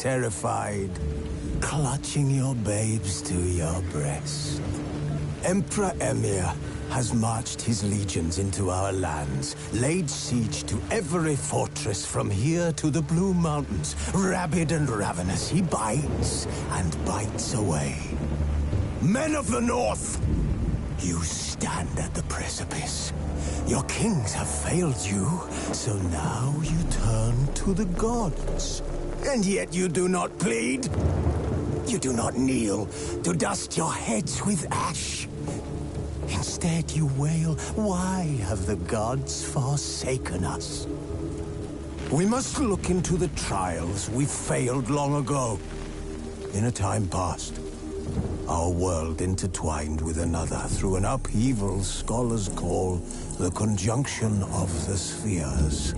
terrified, clutching your babes to your breast. Emperor Emir has marched his legions into our lands, laid siege to every fortress from here to the Blue Mountains. Rabid and ravenous, he bites and bites away. Men of the North, you stand at the precipice. Your kings have failed you, so now you turn to the gods. And yet you do not plead. You do not kneel to dust your heads with ash. Instead you wail, why have the gods forsaken us? We must look into the trials we failed long ago. In a time past, our world intertwined with another through an upheaval scholars call the conjunction of the spheres.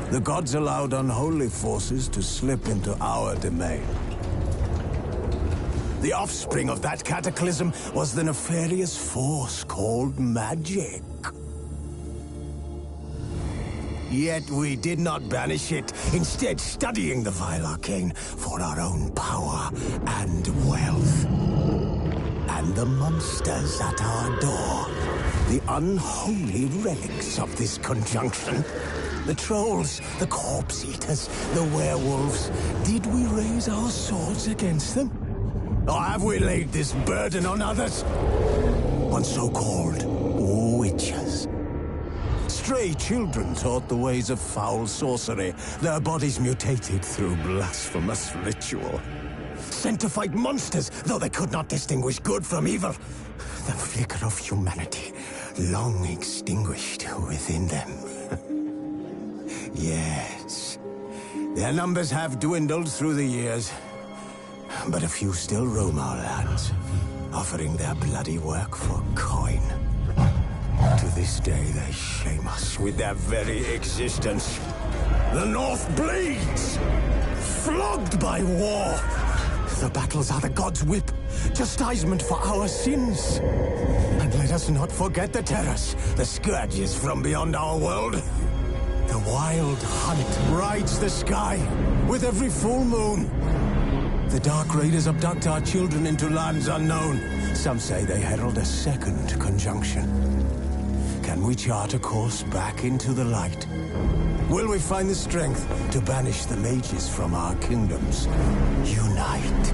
The gods allowed unholy forces to slip into our domain. The offspring of that cataclysm was the nefarious force called magic. Yet we did not banish it, instead studying the vile arcane for our own power and wealth. And the monsters at our door, the unholy relics of this conjunction. The trolls, the corpse-eaters, the werewolves. Did we raise our swords against them? Or have we laid this burden on others? On so-called witches. Stray children taught the ways of foul sorcery, their bodies mutated through blasphemous ritual. Sent to fight monsters, though they could not distinguish good from evil. The flicker of humanity, long extinguished within them. Yes, their numbers have dwindled through the years, but a few still roam our lands, offering their bloody work for coin. To this day, they shame us with their very existence. The North bleeds, flogged by war. The battles are the gods' whip, chastisement for our sins. And let us not forget the terrors, the scourges from beyond our world. The wild hunt rides the sky with every full moon. The Dark Raiders abduct our children into lands unknown. Some say they herald a second conjunction. Can we chart a course back into the light? Will we find the strength to banish the mages from our kingdoms? Unite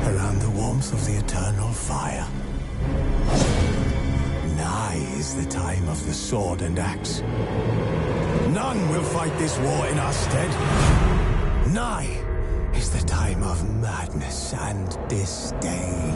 around the warmth of the eternal fire. Nigh is the time of the sword and axe. None will fight this war in our stead. Nigh is the time of madness and disdain.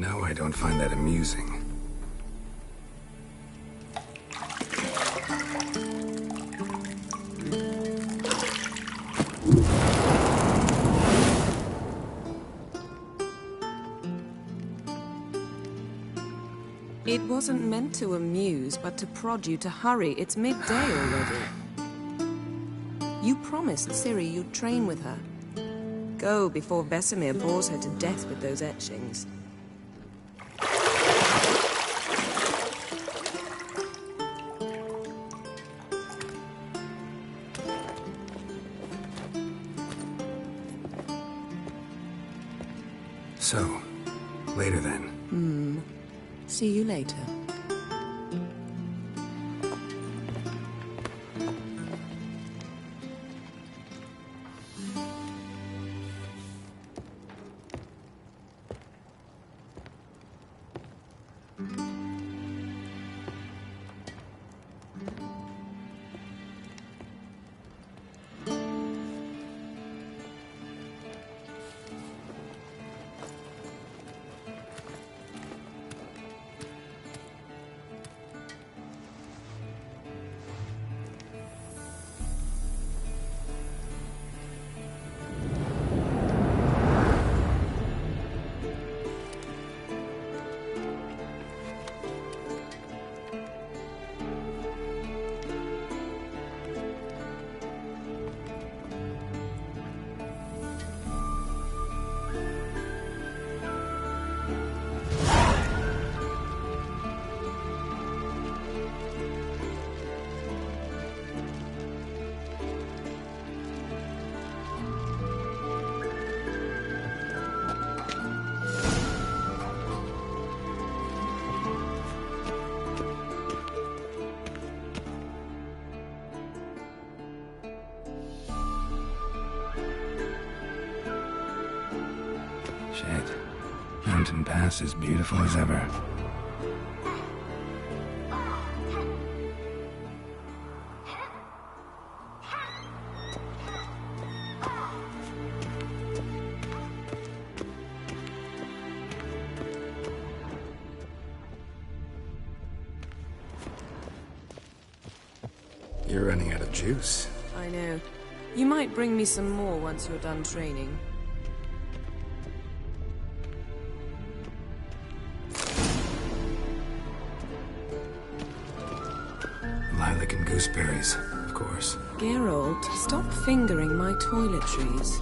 know I don't find that amusing. It wasn't meant to amuse, but to prod you to hurry. It's midday already. You promised Ciri you'd train with her. Go before Vesemir bores her to death with those etchings. So, later then. See you later. Shit. Mountain Pass is beautiful as ever. You're running out of juice. I know. You might bring me some more once you're done training. Lilac and gooseberries, of course. Geralt, stop fingering my toiletries.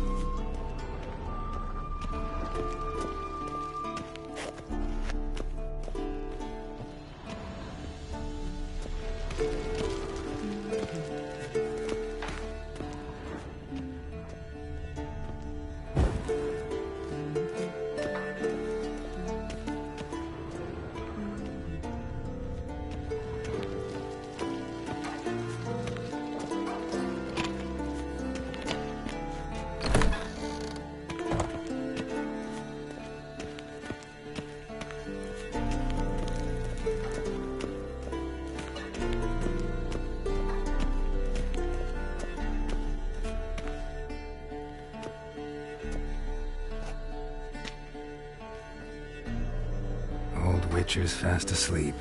Witcher's fast asleep.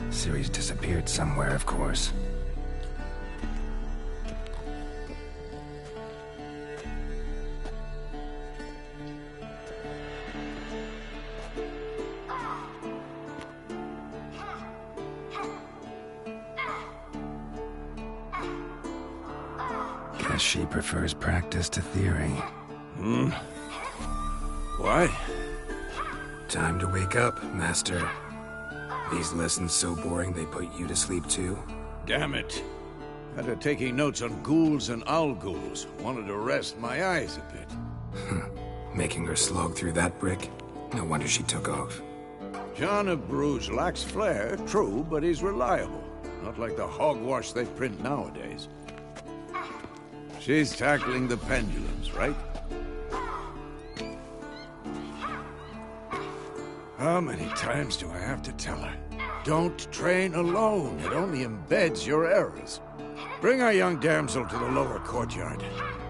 Ciri's disappeared somewhere, of course. Guess she prefers practice to theory. Why? Time to wake up, Master. These lessons so boring they put you to sleep too? Damn it. Had her taking notes on ghouls and owl ghouls. Wanted to rest my eyes a bit. Making her slog through that brick? No wonder she took off. John of Bruges lacks flair, true, but he's reliable. Not like the hogwash they print nowadays. She's tackling the pendulums, right? How many times do I have to tell her? Don't train alone. It only embeds your errors. Bring our young damsel to the lower courtyard.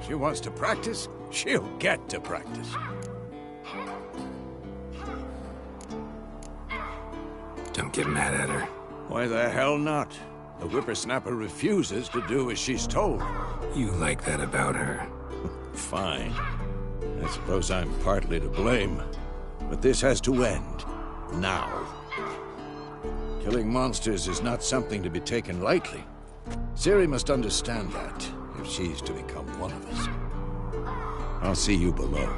She wants to practice, she'll get to practice. Don't get mad at her. Why the hell not? The whippersnapper refuses to do as she's told. You like that about her. Fine. I suppose I'm partly to blame. But this has to end. Now. Killing monsters is not something to be taken lightly. Ciri must understand that, if she's to become one of us. I'll see you below.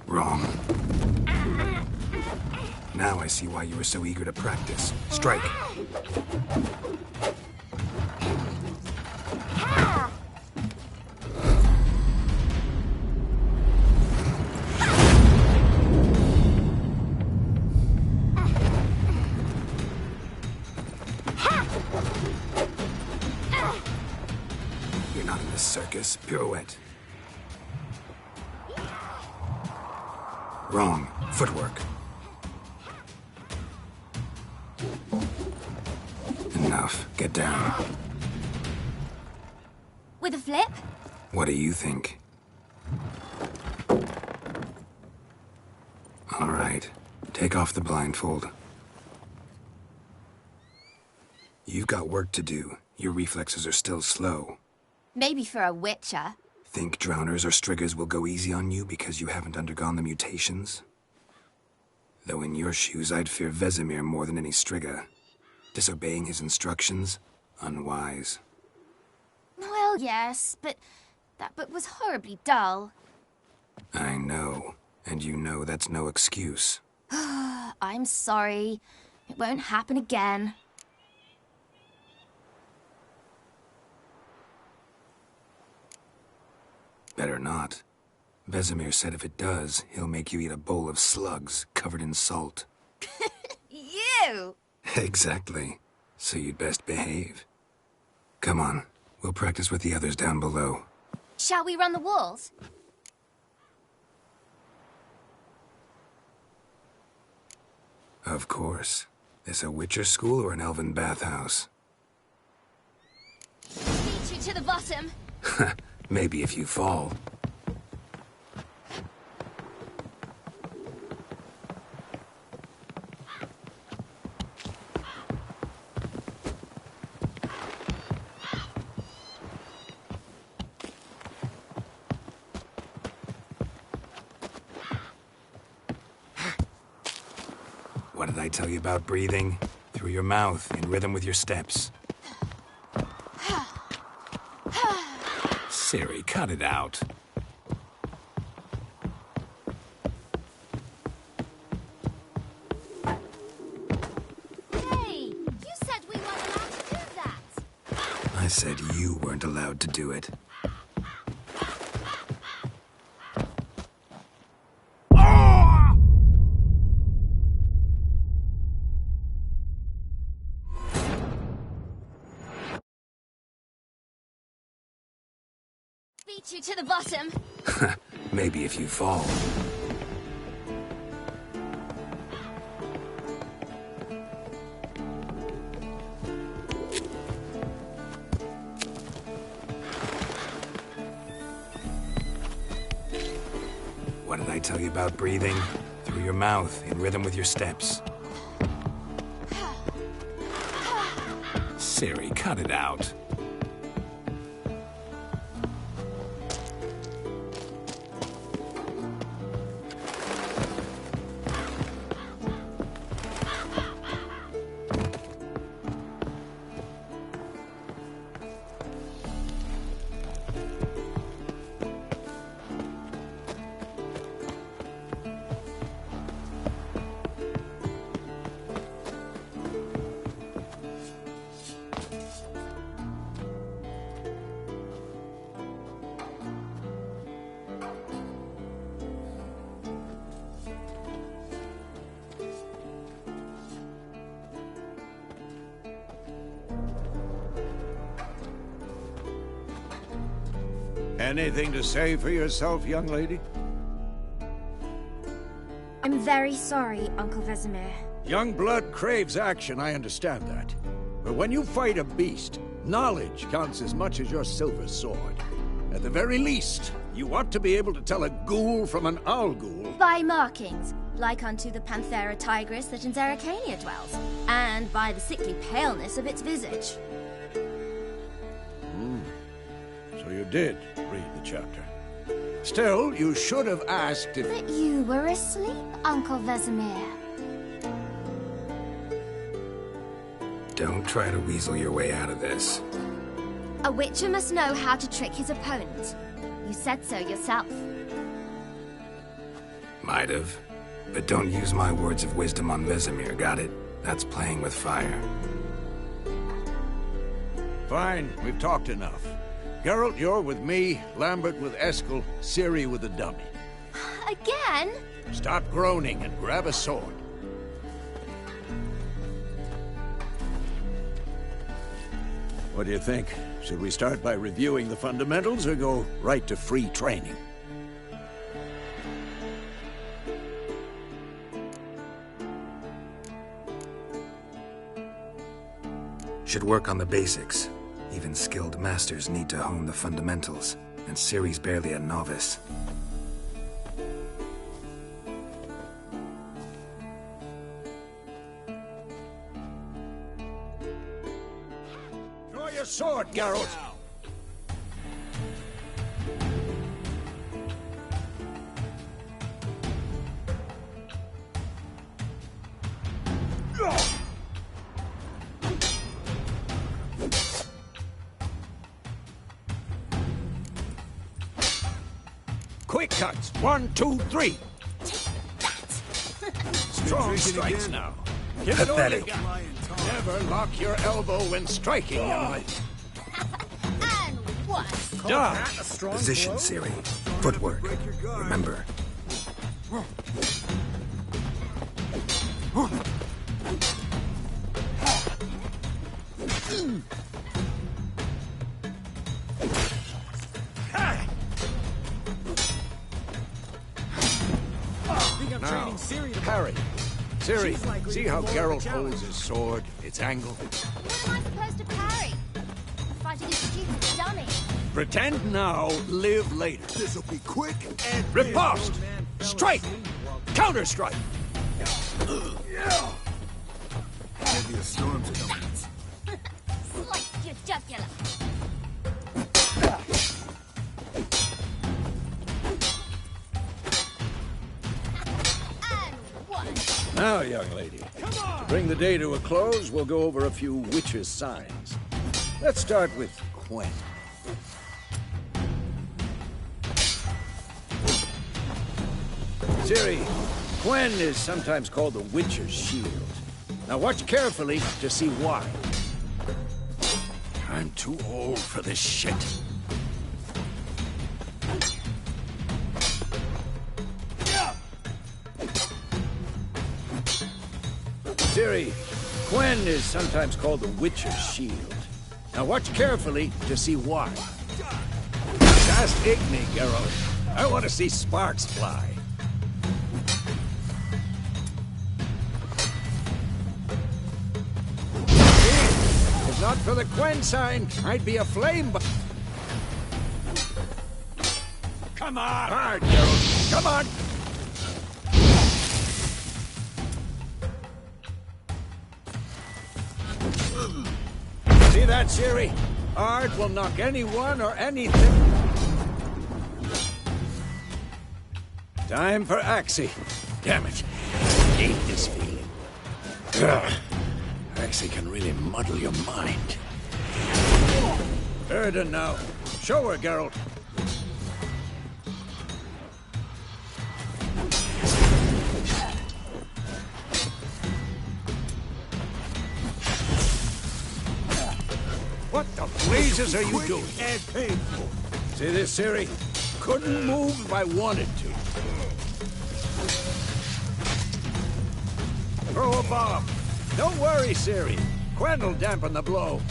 Wrong. Now I see why you were so eager to practice. Strike. You're not in this circus. Pirouette. Wrong. Footwork. Enough. Get down. With a flip? What do you think? All right. Take off the blindfold. You've got work to do. Your reflexes are still slow. Maybe for a witcher. Think drowners or striggers will go easy on you because you haven't undergone the mutations? Though in your shoes, I'd fear Vesemir more than any strigger. Disobeying his instructions? Unwise. Well, yes, but that book was horribly dull. I know. And you know that's no excuse. I'm sorry. It won't happen again. Better not. Vesemir said if it does, he'll make you eat a bowl of slugs covered in salt. You! Exactly. So you'd best behave. Come on. We'll practice with the others down below. Shall we run the walls? Of course. This a Witcher school or an elven bathhouse? Beat you to the bottom. Maybe if you fall. What did I tell you about breathing? Through your mouth, in rhythm with your steps. Ciri, cut it out. Hey, you said we weren't allowed to do that. I said you weren't allowed to do it. Beat you to the bottom. Maybe if you fall. What did I tell you about breathing? Through your mouth, in rhythm with your steps. Ciri, cut it out. Anything to say for yourself, young lady? I'm very sorry, Uncle Vesemir. Young blood craves action, I understand that. But when you fight a beast, knowledge counts as much as your silver sword. At the very least, you ought to be able to tell a ghoul from an owl ghoul. By markings, like unto the Panthera tigris that in Zerrikania dwells, and by the sickly paleness of its visage. So you did read the chapter. Still, you should have asked if... But you were asleep, Uncle Vesemir. Don't try to weasel your way out of this. A witcher must know how to trick his opponent. You said so yourself. Might have. But don't use my words of wisdom on Vesemir, got it? That's playing with fire. Fine, we've talked enough. Geralt, you're with me, Lambert with Eskel, Ciri with the dummy. Again? Stop groaning and grab a sword. What do you think? Should we start by reviewing the fundamentals or go right to free training? Should work on the basics. Even skilled masters need to hone the fundamentals, and Ciri's barely a novice. Draw your sword, Geralt! Quick cuts! 1, 2, 3! Strong strikes now. Give it all you Pathetic. got. Never lock your elbow when striking, young lady. And what? Done. Position, Ciri. Footwork. Remember. Now, parry. Ciri, see how Geralt holds his sword, its angle? What am I supposed to parry? I'm fighting a stupid dummy. Pretend now, live later. This'll be quick and Riposte! Strike! Counter-strike! maybe a storm's coming. Slice your jugular. And what? Now, young lady, to bring the day to a close, we'll go over a few witches' signs. Let's start with Quen. Ciri, Quen is sometimes called the Witcher's Shield. Now watch carefully to see why. I'm too old for this shit. Ciri, Quen is sometimes called the Witcher's Shield. Now watch carefully to see why. Just Igni, Geralt. I want to see sparks fly. If not for the Quen sign, I'd be aflame. Come on! Hard, Geralt. Come on! See that, Ciri? Art will knock anyone or anything. Time for Axie. Damn it. I hate this feeling. Ugh. Axie can really muddle your mind. Erden now. Show her, Geralt. What the blazes are you doing? And painful. See this, Ciri? Couldn't move if I wanted to. Throw a bomb. Don't worry, Ciri. Quen will dampen the blow.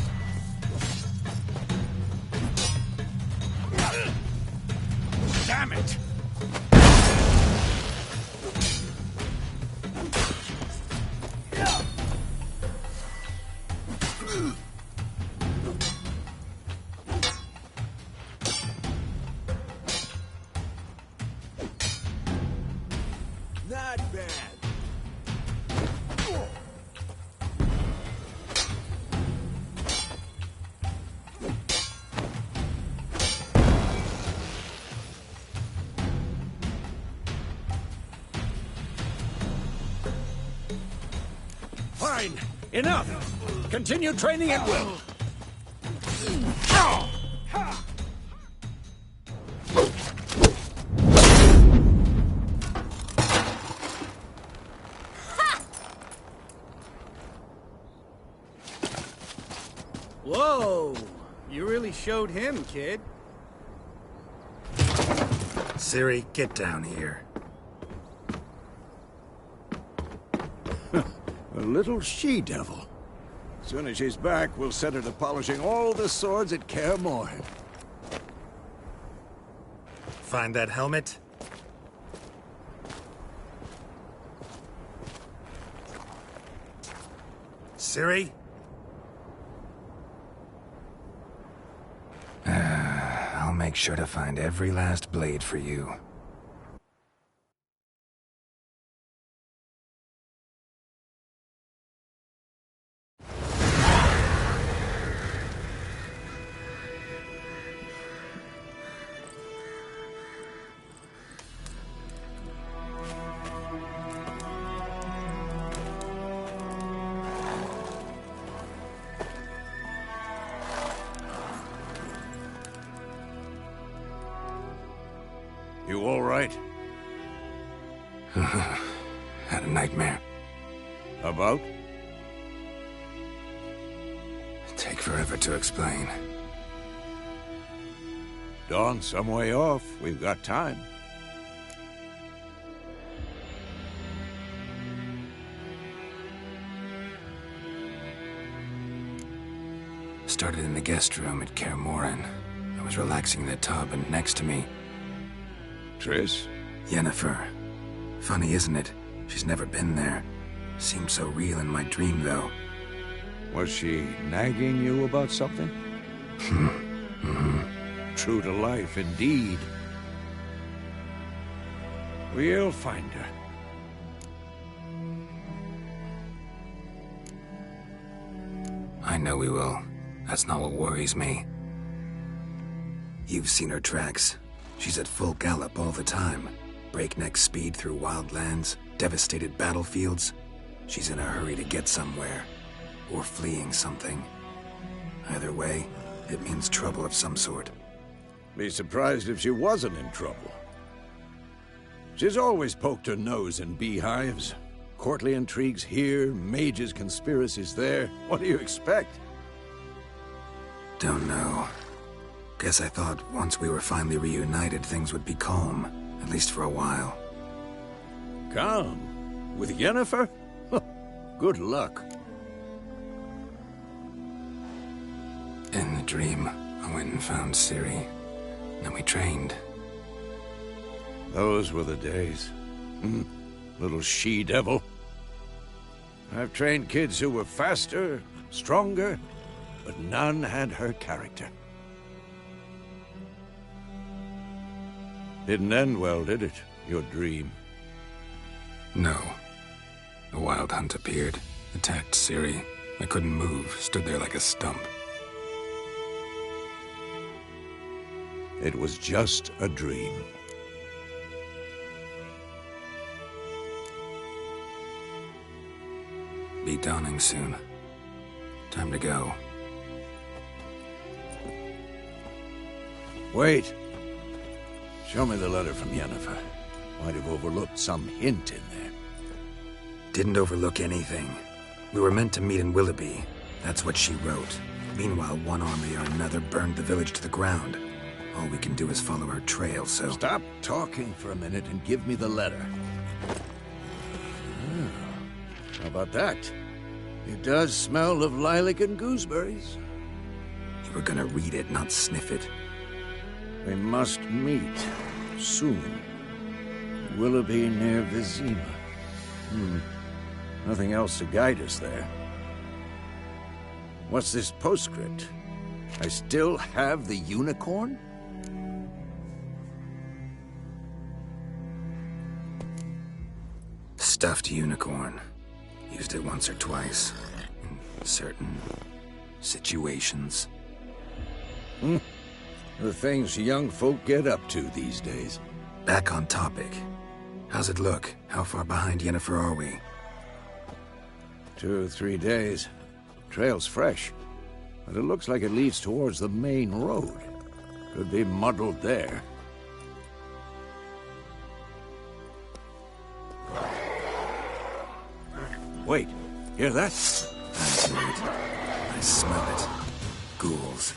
Damn it! Fine. Enough. Continue training at will. Whoa! You really showed him, kid. Ciri, get down here. A little she-devil. As soon as she's back, we'll set her to polishing all the swords at Kaer Morhen. Find that helmet? Ciri? I'll make sure to find every last blade for you. You all right? Had a nightmare. About? Take forever to explain. Dawn's some way off. We've got time. Started in the guest room at Kaer Morhen. I was relaxing in the tub, and next to me, Triss? Yennefer. Funny, isn't it? She's never been there. Seemed so real in my dream, though. Was she nagging you about something? True to life, indeed. We'll find her. I know we will. That's not what worries me. You've seen her tracks. She's at full gallop all the time. Breakneck speed through wild lands, devastated battlefields. She's in a hurry to get somewhere. Or fleeing something. Either way, it means trouble of some sort. Be surprised if she wasn't in trouble. She's always poked her nose in beehives. Courtly intrigues here, mages' conspiracies there. What do you expect? Don't know. Guess I thought once we were finally reunited, things would be calm. At least for a while. Calm? With Yennefer? Good luck. In the dream, I went and found Ciri. Then we trained. Those were the days. Little she-devil. I've trained kids who were faster, stronger, but none had her character. Didn't end well, did it? Your dream? No. A wild hunt appeared, attacked Ciri. I couldn't move, stood there like a stump. It was just a dream. Be dawning soon. Time to go. Wait. Show me the letter from Yennefer. Might have overlooked some hint in there. Didn't overlook anything. We were meant to meet in Willoughby. That's what she wrote. Meanwhile, one army or another burned the village to the ground. All we can do is follow her trail, so... Stop talking for a minute and give me the letter. How about that? It does smell of lilac and gooseberries. You were gonna read it, not sniff it. We must meet. Soon. Willoughby near Vizima. Nothing else to guide us there. What's this postscript? I still have the unicorn? Stuffed unicorn. Used it once or twice. In certain situations. The things young folk get up to these days. Back on topic. How's it look? How far behind Yennefer are we? 2 or 3 days. Trail's fresh, but it looks like it leads towards the main road. Could be muddled there. Wait, hear that? I hear it. I smell it. Ghouls.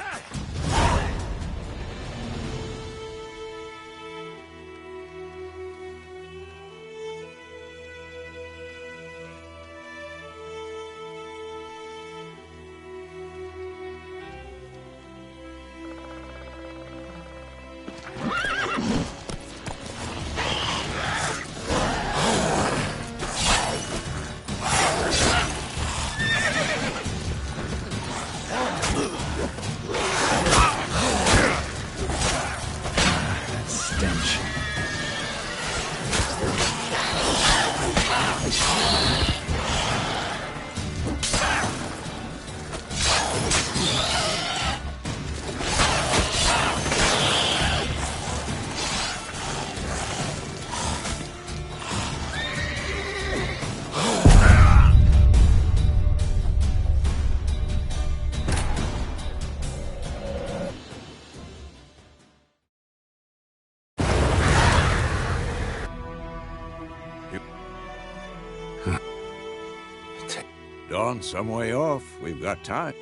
Dawn some way off. We've got time.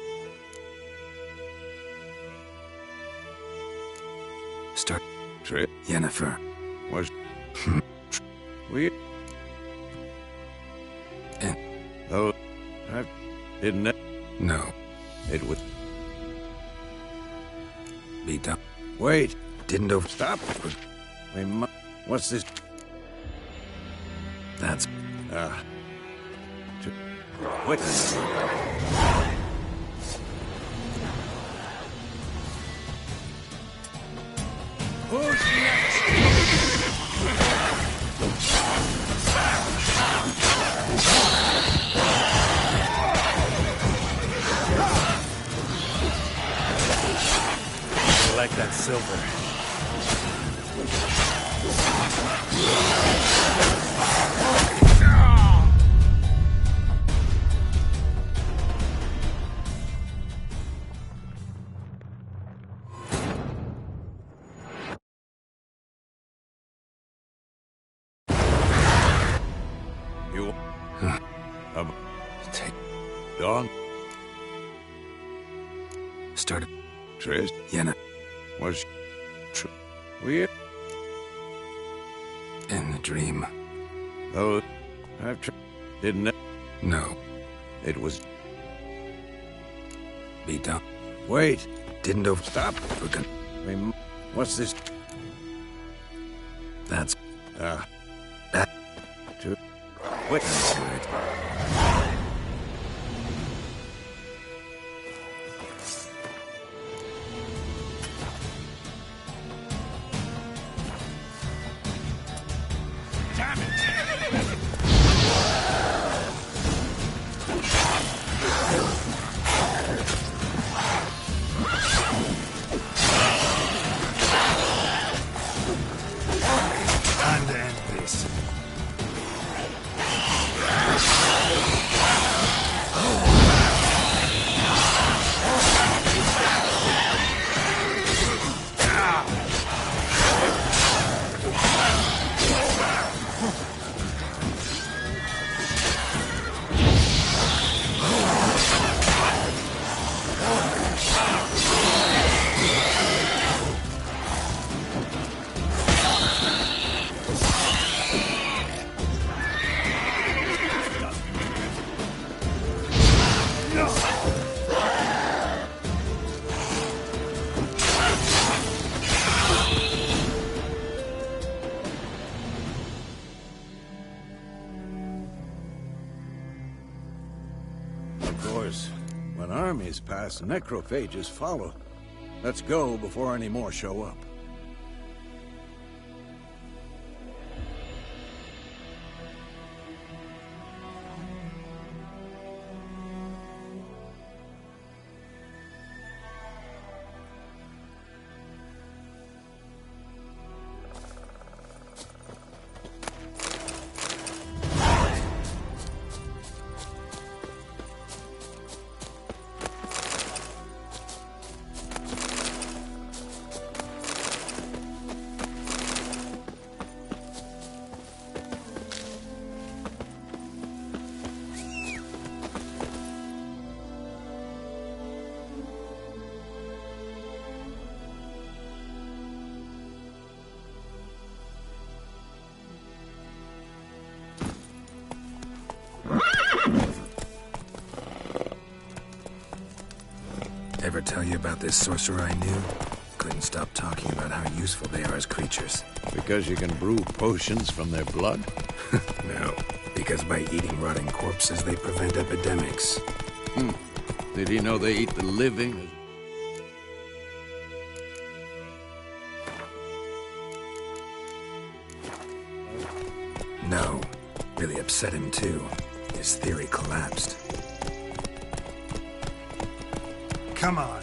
Start. Trip. Yennefer. Was... we... And... Oh, I didn't... No. It would... Be done. Wait. Didn't over... Stop. We mu... What's this? That's... Witness. Who's next? I like that silver. You... Take... Dawn? Started... Trish? Yenna. Was... We... In the dream. Oh... Didn't... No. It was... Be done. Wait. Didn't over... Stop. We're gonna... What's this? That's... That... To... Witness. Damn it! Time to end this. Of course, when armies pass, necrophages follow. Let's go before any more show up. tell you about this sorcerer I knew? Couldn't stop talking about how useful they are as creatures. Because you can brew potions from their blood? No, because by eating rotting corpses, they prevent epidemics. Did he know they eat the living? No. Really upset him, too. His theory collapsed. Come on.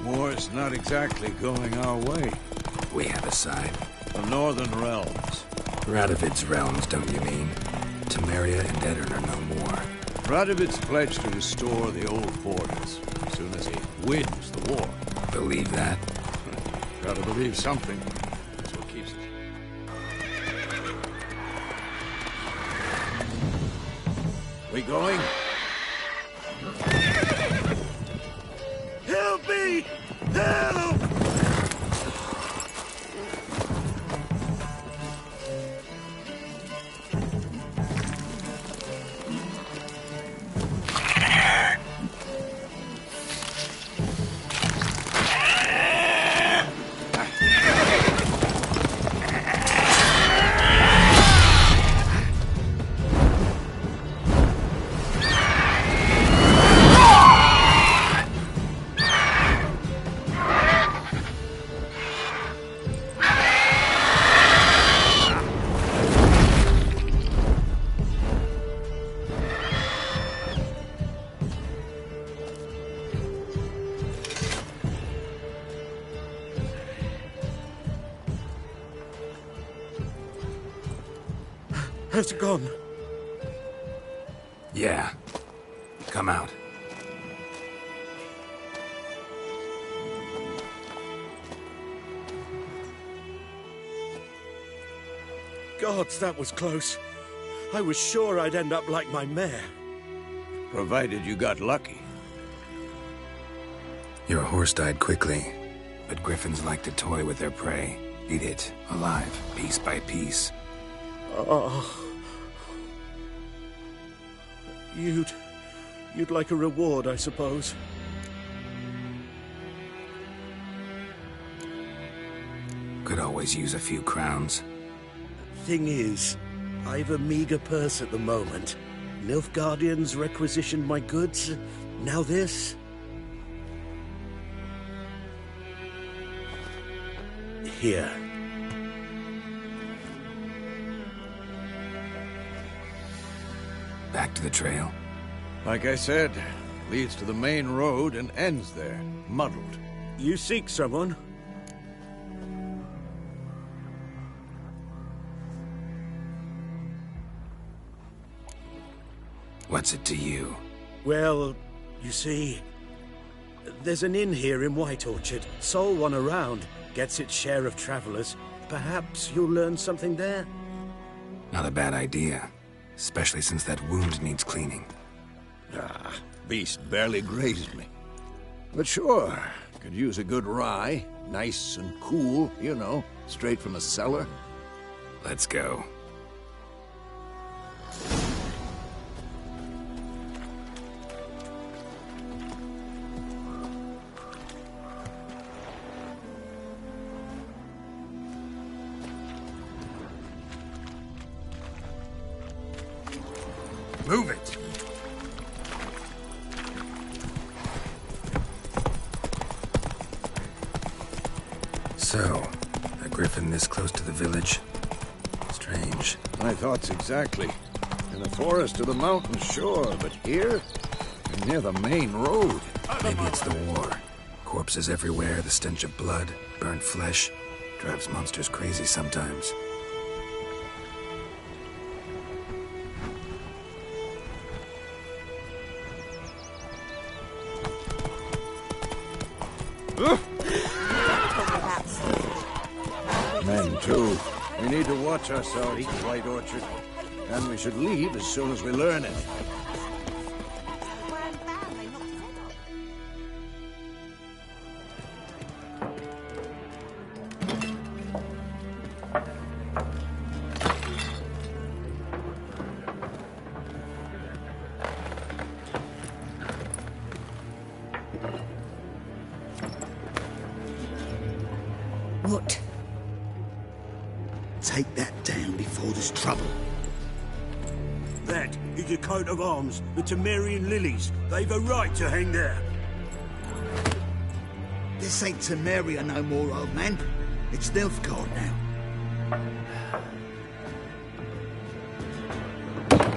War's not exactly going our way. We have a side. The Northern Realms. Radovid's realms, don't you mean? Temeria and Edirn are no more. Radovid's pledged to restore the old borders as soon as he wins the war. Believe that? Gotta believe something. That's what keeps it. We going? Help me! Help! Has it gone? Yeah. Come out. Gods, that was close. I was sure I'd end up like my mare. Provided you got lucky. Your horse died quickly, but griffins like to toy with their prey. Eat it, alive, piece by piece. Oh. You'd like a reward, I suppose. Could always use a few crowns. Thing is, I've a meager purse at the moment. Nilfgaardians requisitioned my goods. Now this. Here. Back to the trail. Like I said, leads to the main road and ends there, muddled. You seek someone? What's it to you? Well, you see, there's an inn here in White Orchard. Sole one around, gets its share of travelers. Perhaps you'll learn something there? Not a bad idea. Especially since that wound needs cleaning. Ah, beast barely grazed me. But sure, could use a good rye. Nice and cool, you know, straight from the cellar. Let's go. Move it! So, a griffin this close to the village? Strange. My thoughts exactly. In the forest or the mountain, sure, but here? Near the main road. Maybe it's the war. Corpses everywhere, the stench of blood, burnt flesh. Drives monsters crazy sometimes. Men, too. We need to watch ourselves in White Orchard. And we should leave as soon as we learn it. Take that down before there's trouble. That is a coat of arms, the Temerian lilies. They've a right to hang there. This ain't Temeria no more, old man. It's Nilfgaard now.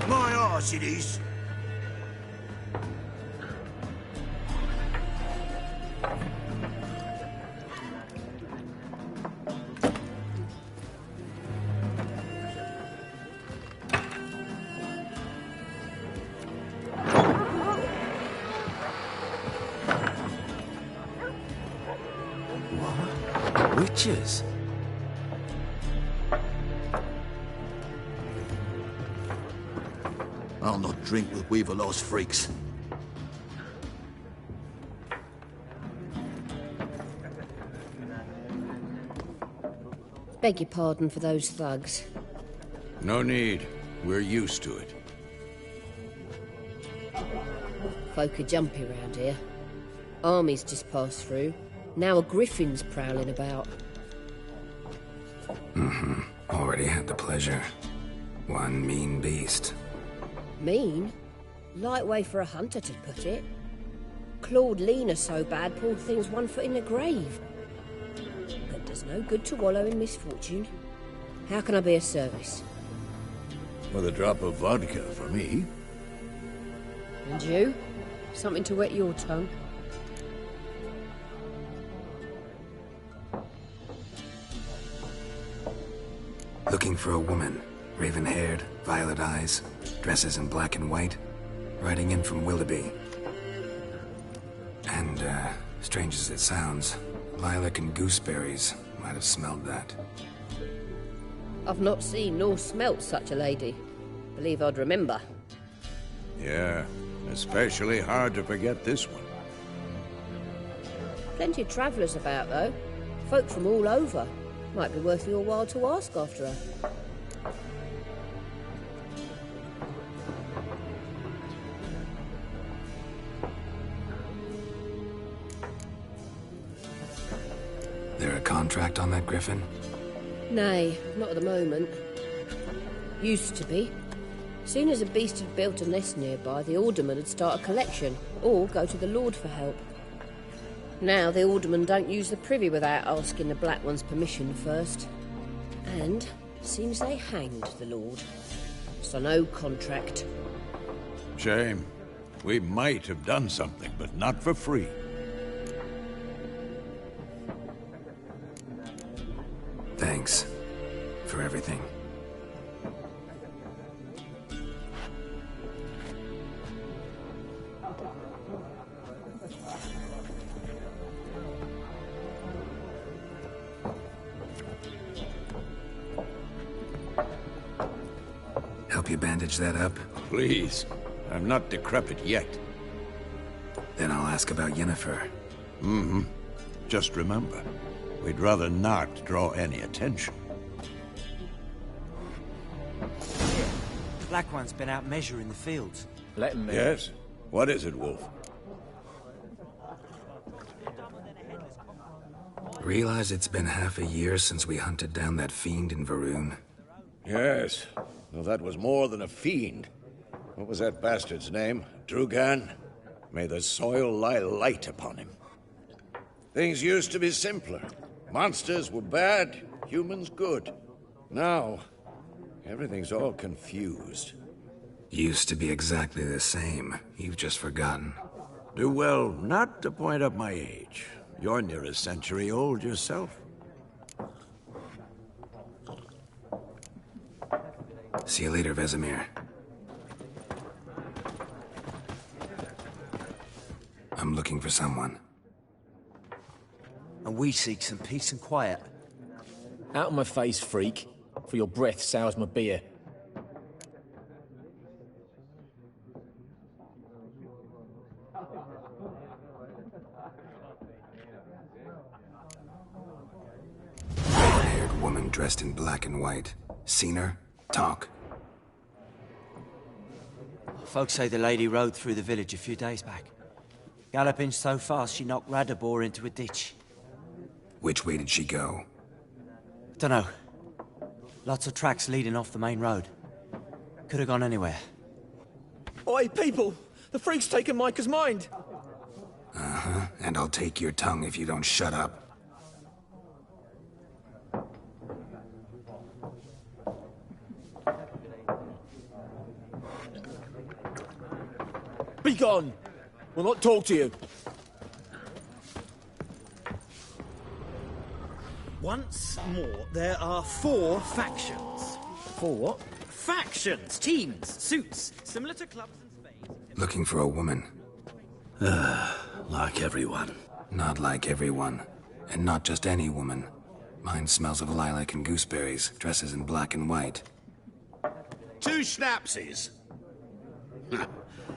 My arse it is. Witches? I'll not drink with Weaverlaw's freaks. Beg your pardon for those thugs. No need. We're used to it. Folk are jumpy round here. Armies just passed through. Now a griffin's prowling about. Already had the pleasure. One mean beast. Mean? Light way for a hunter to put it. Clawed Lena so bad, poor thing's 1 foot in the grave. But does no good to wallow in misfortune. How can I be of service? With a drop of vodka for me. And you? Something to wet your tongue? Looking for a woman. Raven-haired, violet eyes, dresses in black and white. Riding in from Willoughby. And, strange as it sounds, lilac and gooseberries might have smelled that. I've not seen nor smelt such a lady. Believe I'd remember. Yeah, especially hard to forget this one. Plenty of travellers about, though. Folk from all over. Might be worth your while to ask after her. There a contract on that griffin? Nay, not at the moment. Used to be. Soon as a beast had built a nest nearby, the alderman would start a collection, or go to the Lord for help. Now the aldermen don't use the privy without asking the Black One's permission first. And seems they hanged the Lord. So no contract. Shame. We might have done something, but not for free. Thanks for everything. Help you bandage that up? Please. I'm not decrepit yet. Then I'll ask about Yennefer. Just remember, we'd rather not draw any attention. The Black One's been out measuring the fields. Let him in. Yes? What is it, Wolf? Realize it's been half a year since we hunted down that fiend in Varun? Yes. Well, that was more than a fiend. What was that bastard's name? Drugan? May the soil lie light upon him. Things used to be simpler. Monsters were bad, humans good. Now, everything's all confused. Used to be exactly the same. You've just forgotten. Do well not to point up my age. You're near a century old yourself. See you later, Vesemir. I'm looking for someone. And we seek some peace and quiet. Out of my face, freak. For your breath sours my beer. Red-haired woman dressed in black and white. Seen her? Talk. Folks say the lady rode through the village a few days back. Galloping so fast she knocked Radabor into a ditch. Which way did she go? Dunno. Lots of tracks leading off the main road. Could have gone anywhere. Oi, people! The freak's taken Micah's mind! Uh-huh, and I'll take your tongue if you don't shut up. Be gone! We'll not talk to you. Once more, there are 4 factions. 4 what? Factions, teams, suits, similar to clubs and spades. Looking for a woman. Like everyone. Not like everyone. And not just any woman. Mine smells of lilac and gooseberries, dresses in black and white. 2 schnapsies.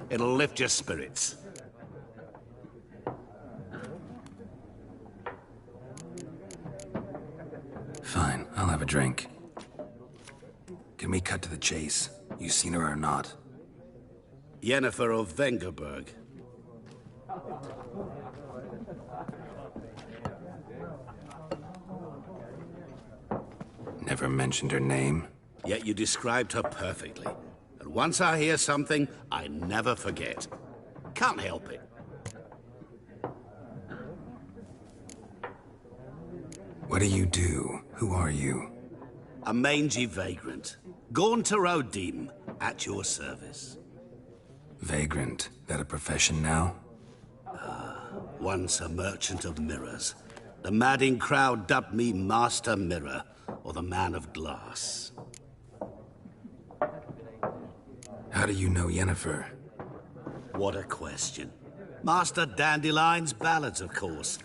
It'll lift your spirits. Fine, I'll have a drink. Can we cut to the chase? You seen her or not? Yennefer of Vengerberg. Never mentioned her name. Yet you described her perfectly. And once I hear something, I never forget. Can't help it. What do you do? Who are you? A mangy vagrant. Gone to Rodim, at your service. Vagrant. That a profession now? Once a merchant of mirrors. The madding crowd dubbed me Master Mirror, or the Man of Glass. How do you know Yennefer? What a question. Master Dandelion's ballads, of course.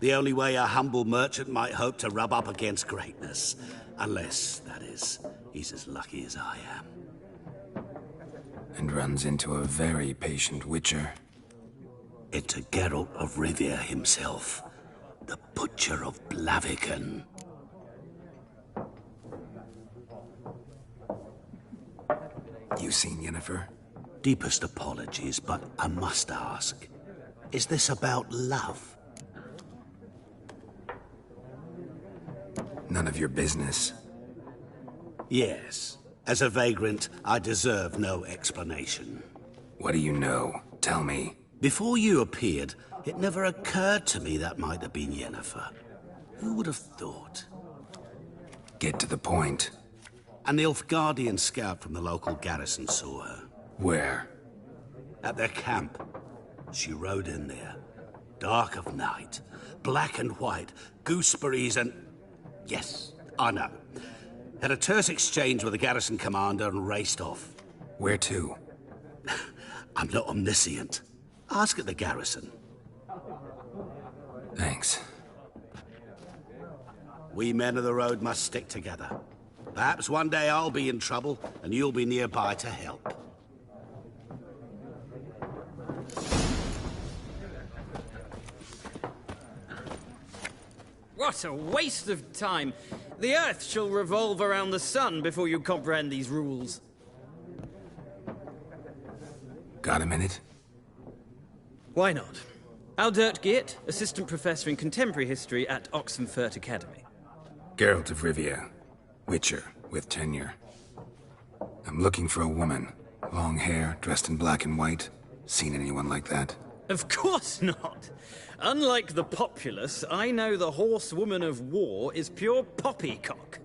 The only way a humble merchant might hope to rub up against greatness. Unless, that is, he's as lucky as I am. And runs into a very patient witcher. Into Geralt of Rivia himself. The Butcher of Blaviken. You seen Yennefer? Deepest apologies, but I must ask. Is this about love? None of your business. Yes. As a vagrant, I deserve no explanation. What do you know? Tell me. Before you appeared, it never occurred to me that might have been Yennefer. Who would have thought? Get to the point. An Nilfgaardian scout from the local garrison saw her. Where? At their camp. She rode in there. Dark of night. Black and white. Gooseberries and... Yes, I know. Had a terse exchange with the garrison commander and raced off. Where to? I'm not omniscient. Ask at the garrison. Thanks. We men of the road must stick together. Perhaps one day I'll be in trouble, and you'll be nearby to help. What a waste of time! The Earth shall revolve around the sun before you comprehend these rules. Got a minute? Why not? Aldert Geert, Assistant Professor in Contemporary History at Oxenfurt Academy. Geralt of Rivia. Witcher, with tenure. I'm looking for a woman. Long hair, dressed in black and white. Seen anyone like that? Of course not! Unlike the populace, I know the horsewoman of war is pure poppycock.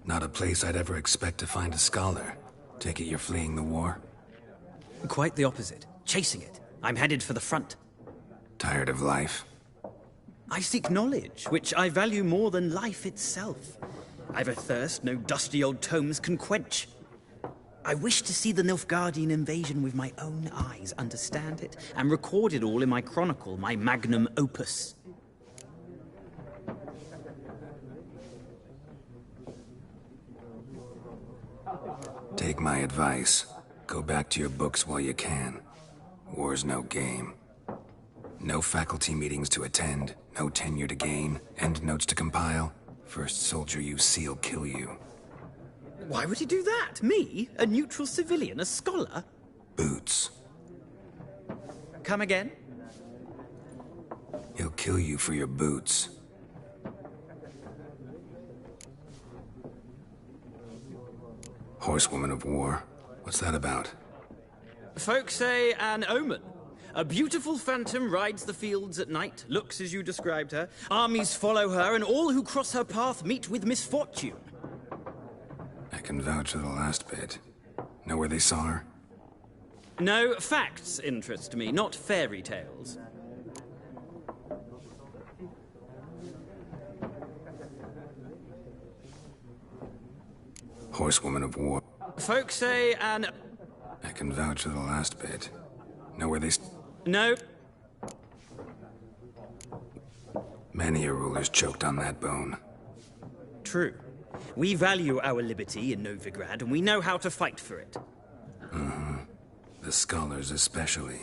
Not a place I'd ever expect to find a scholar. Take it you're fleeing the war? Quite the opposite. Chasing it. I'm headed for the front. Tired of life? I seek knowledge, which I value more than life itself. I've a thirst no dusty old tomes can quench. I wish to see the Nilfgaardian invasion with my own eyes, understand it, and record it all in my chronicle, my magnum opus. Take my advice. Go back to your books while you can. War's no game. No faculty meetings to attend, no tenure to gain, end notes to compile. First soldier you see'll kill you. Why would he do that? Me? A neutral civilian? A scholar? Boots. Come again? He'll kill you for your boots. Horsewoman of War. What's that about? Folk say an omen. A beautiful phantom rides the fields at night, looks as you described her. Armies follow her, and all who cross her path meet with misfortune. I can vouch for the last bit. Know where they saw her? No, facts interest me, not fairy tales. Horsewoman of War. Folk say an... I can vouch for the last bit. Know where they... No. Many a ruler's choked on that bone. True. We value our liberty in Novigrad, and we know how to fight for it. The scholars especially.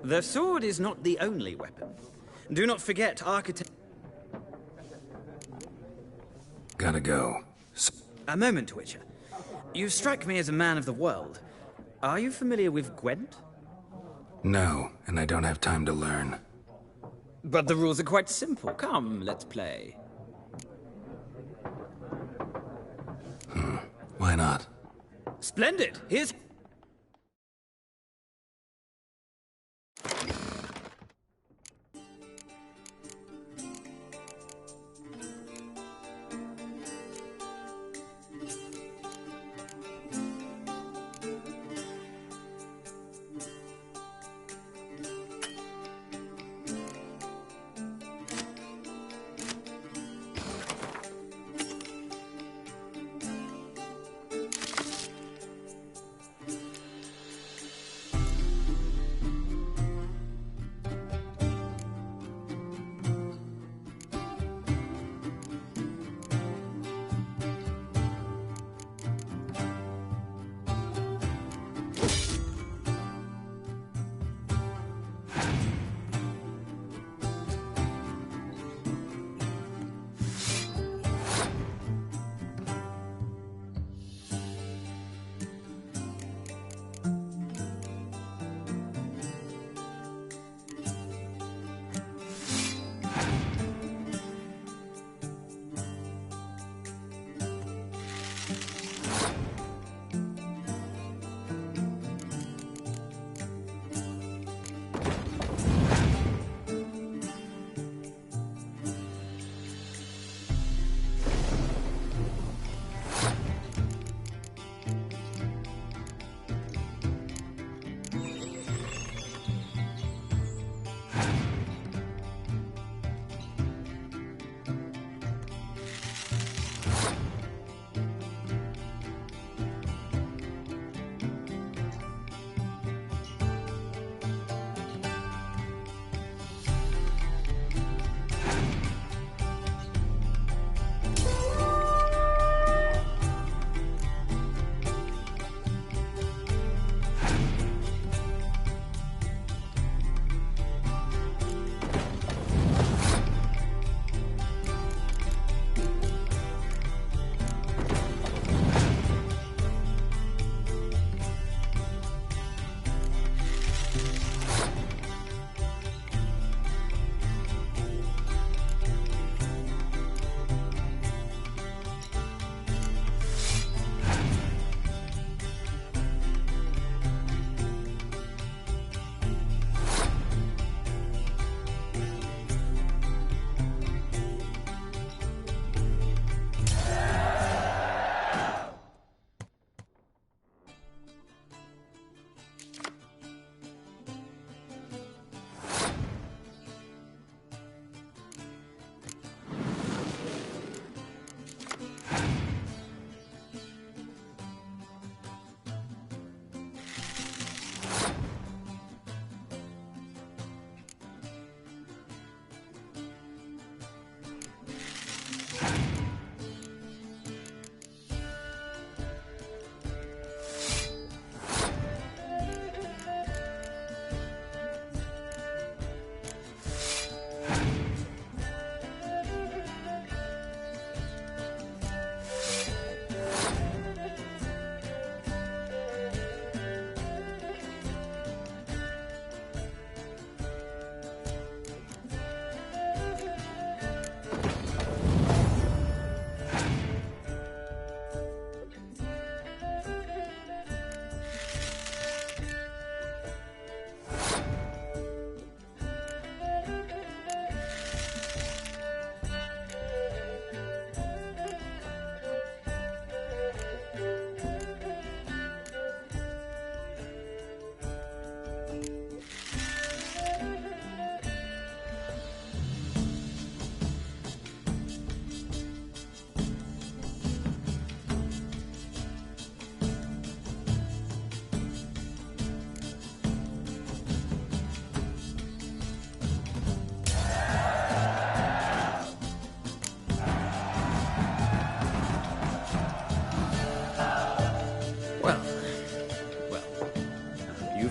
The sword is not the only weapon. Do not forget architect... Gotta go. A moment, Witcher. You strike me as a man of the world. Are you familiar with Gwent? No, and I don't have time to learn. But the rules are quite simple. Come, let's play. Why not? Splendid! Here's...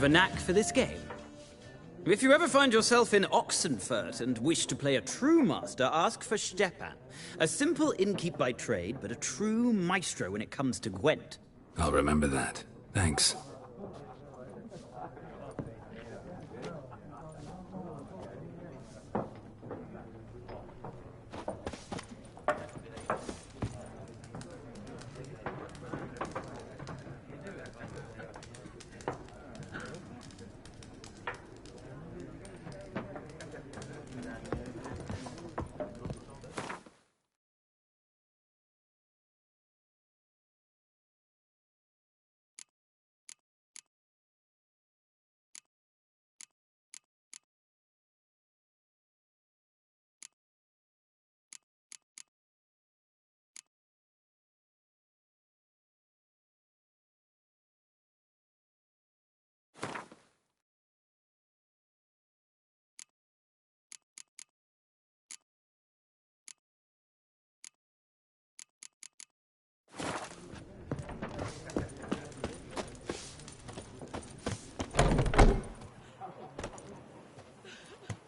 a knack for this game. If you ever find yourself in Oxenfurt and wish to play a true master, ask for Stepan. A simple innkeep by trade, but a true maestro when it comes to Gwent. I'll remember that. Thanks.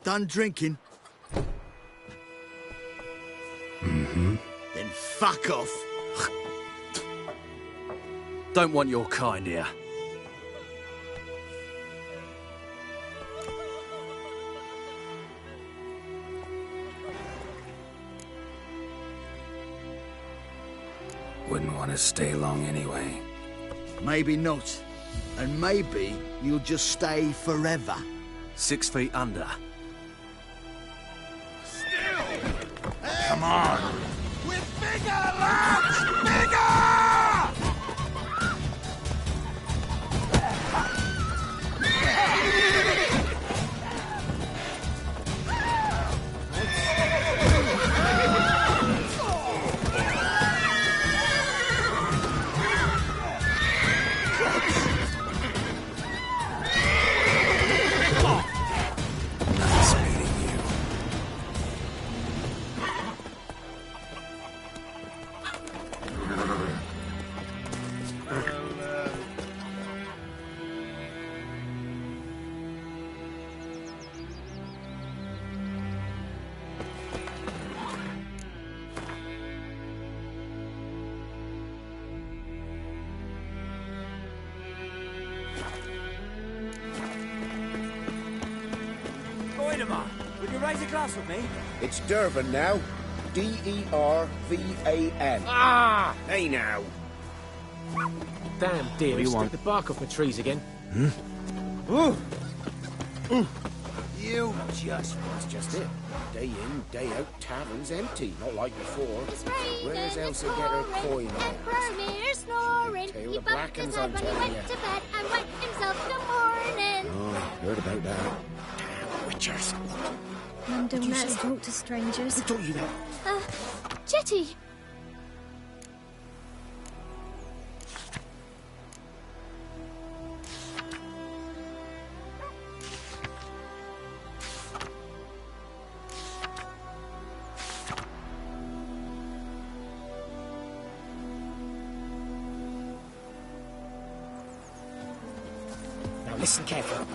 Done drinking? Mm-hmm. Then fuck off. Don't want your kind here. Wouldn't want to stay long anyway. Maybe not. And maybe you'll just stay forever. 6 feet under. Come on! We're bigger, lads! Bigger! Nice meeting you. Would you raise a glass with me? It's Dervan now. D-E-R-V-A-N. Ah! Hey now. Damn deer, What do you want? the bark off my trees again. Ooh. You just... That's just it. Day in, day out, taverns empty. Not like before. Where's Elsa get her coin on her ass? Snoring. Tail He of bumped black his uns, head I'm when he telling went ya. to bed and went himself in the morning. Oh, heard about that. Damn witchers. Mum don't let us talk to strangers. Who told you that? Jetty. Now listen carefully.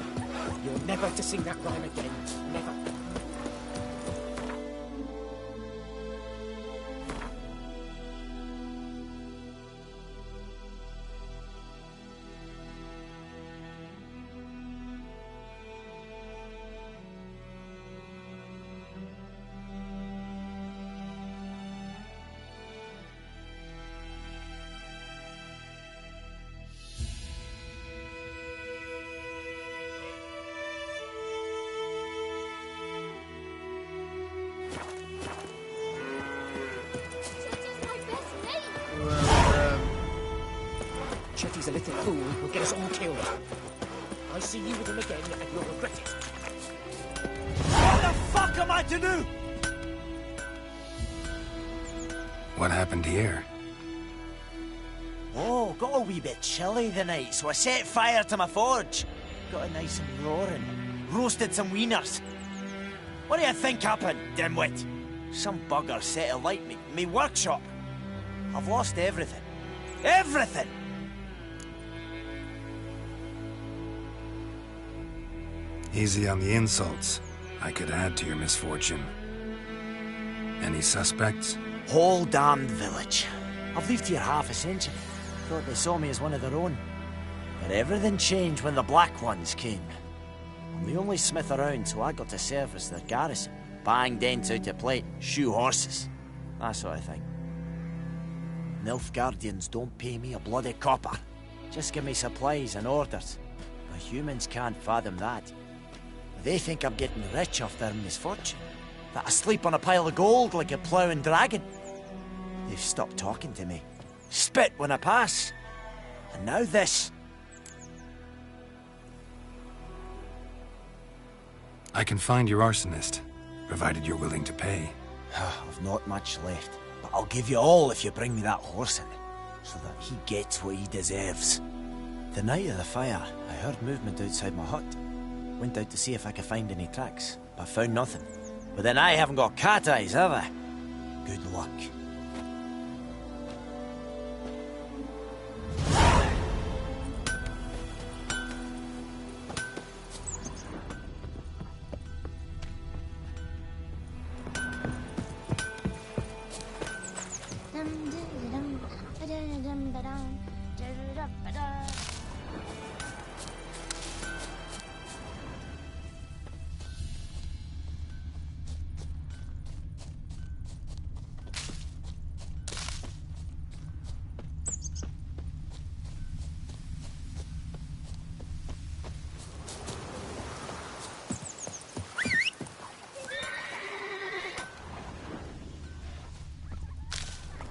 You're never to sing that rhyme again. Never. Chetty's a little fool who'll get us all killed. I see you with him again and you'll regret it. What the fuck am I to do? What happened here? Oh, got a wee bit chilly the night, so I set fire to my forge. Got it nice and roaring. Roasted some wieners. What do you think happened, dimwit? Some bugger set alight me workshop. I've lost everything. Everything! Easy on the insults. I could add to your misfortune. Any suspects? Whole damned village. I've lived here half a century. Thought they saw me as one of their own. But everything changed when the Black Ones came. I'm the only smith around, so I got to service their garrison. Bang dents out of plate, shoe horses. That sort of thing. Nilfgaardians don't pay me a bloody copper. Just give me supplies and orders. The humans can't fathom that. They think I'm getting rich off their misfortune. That I sleep on a pile of gold like a ploughing dragon. They've stopped talking to me. Spit when I pass. And now this. I can find your arsonist, provided you're willing to pay. I've not much left, but I'll give you all if you bring me that horse in, so that he gets what he deserves. The night of the fire, I heard movement outside my hut. Went out to see if I could find any tracks, but found nothing. But then I haven't got cat eyes, have I? Good luck.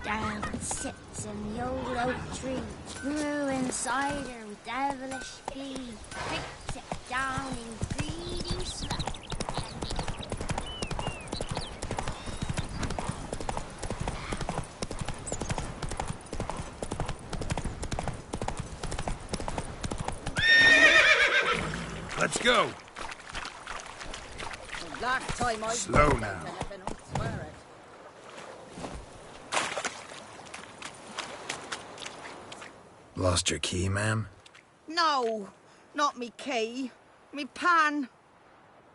Down sits in the old oak tree, brewing cider with devilish speed. Drinks it down in greedy sloth. Let's go. The last time I Slow now. Lost your key, ma'am? No, not me key. Me pan.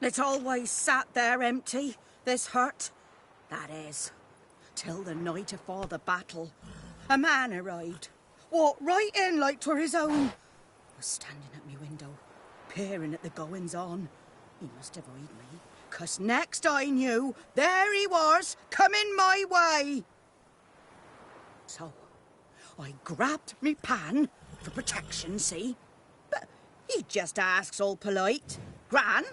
It's always sat there empty, this hut. That is, till the night afore the battle. A man arrived, walked right in like 'twere his own. Was standing at me window, peering at the goings-on. He must have eyed me, 'cause next I knew, there he was, coming my way. So, I grabbed me pan, for protection, see? But he just asks all polite, Gran,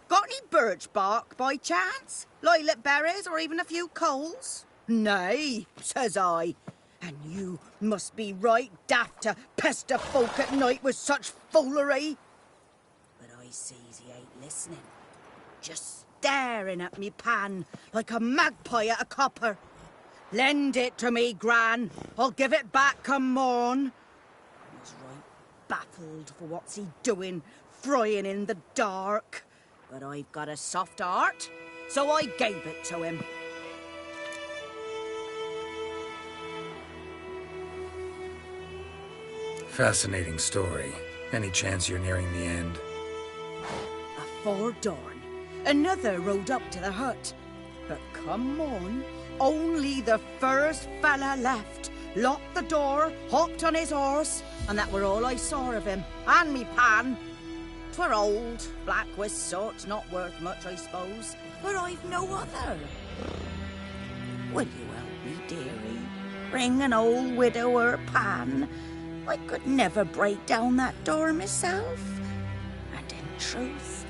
got any birch bark by chance? Lilac berries or even a few coals? Nay, says I. And you must be right daft to pester folk at night with such foolery. But I sees he ain't listening. Just staring at me pan like a magpie at a copper. Lend it to me, Gran. I'll give it back come morn. I was right baffled for what's he doing, frying in the dark. But I've got a soft heart, so I gave it to him. Fascinating story. Any chance you're nearing the end? Afore dawn, another rode up to the hut. But come on, only the first fella left. Locked the door, hopped on his horse, and that were all I saw of him. And me pan. 'Twere old, black with soot, not worth much, I suppose. But I've no other. Will you help me, dearie? Bring an old widower pan. I could never break down that door myself. And in truth,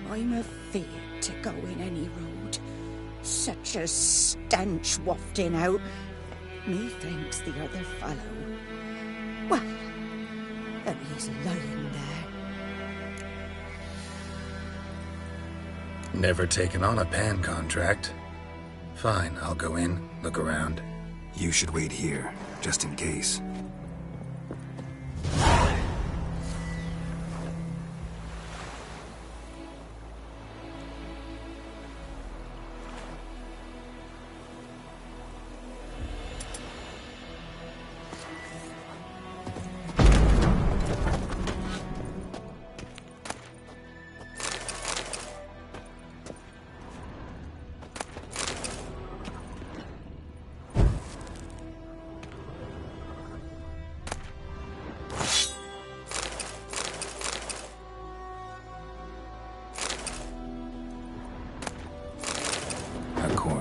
I'm afeard to go in any road. Such a stench wafting out. Methinks the other fellow. Well, that he's lying there. Never taken on a pan contract. Fine, I'll go in, look around. You should wait here, just in case.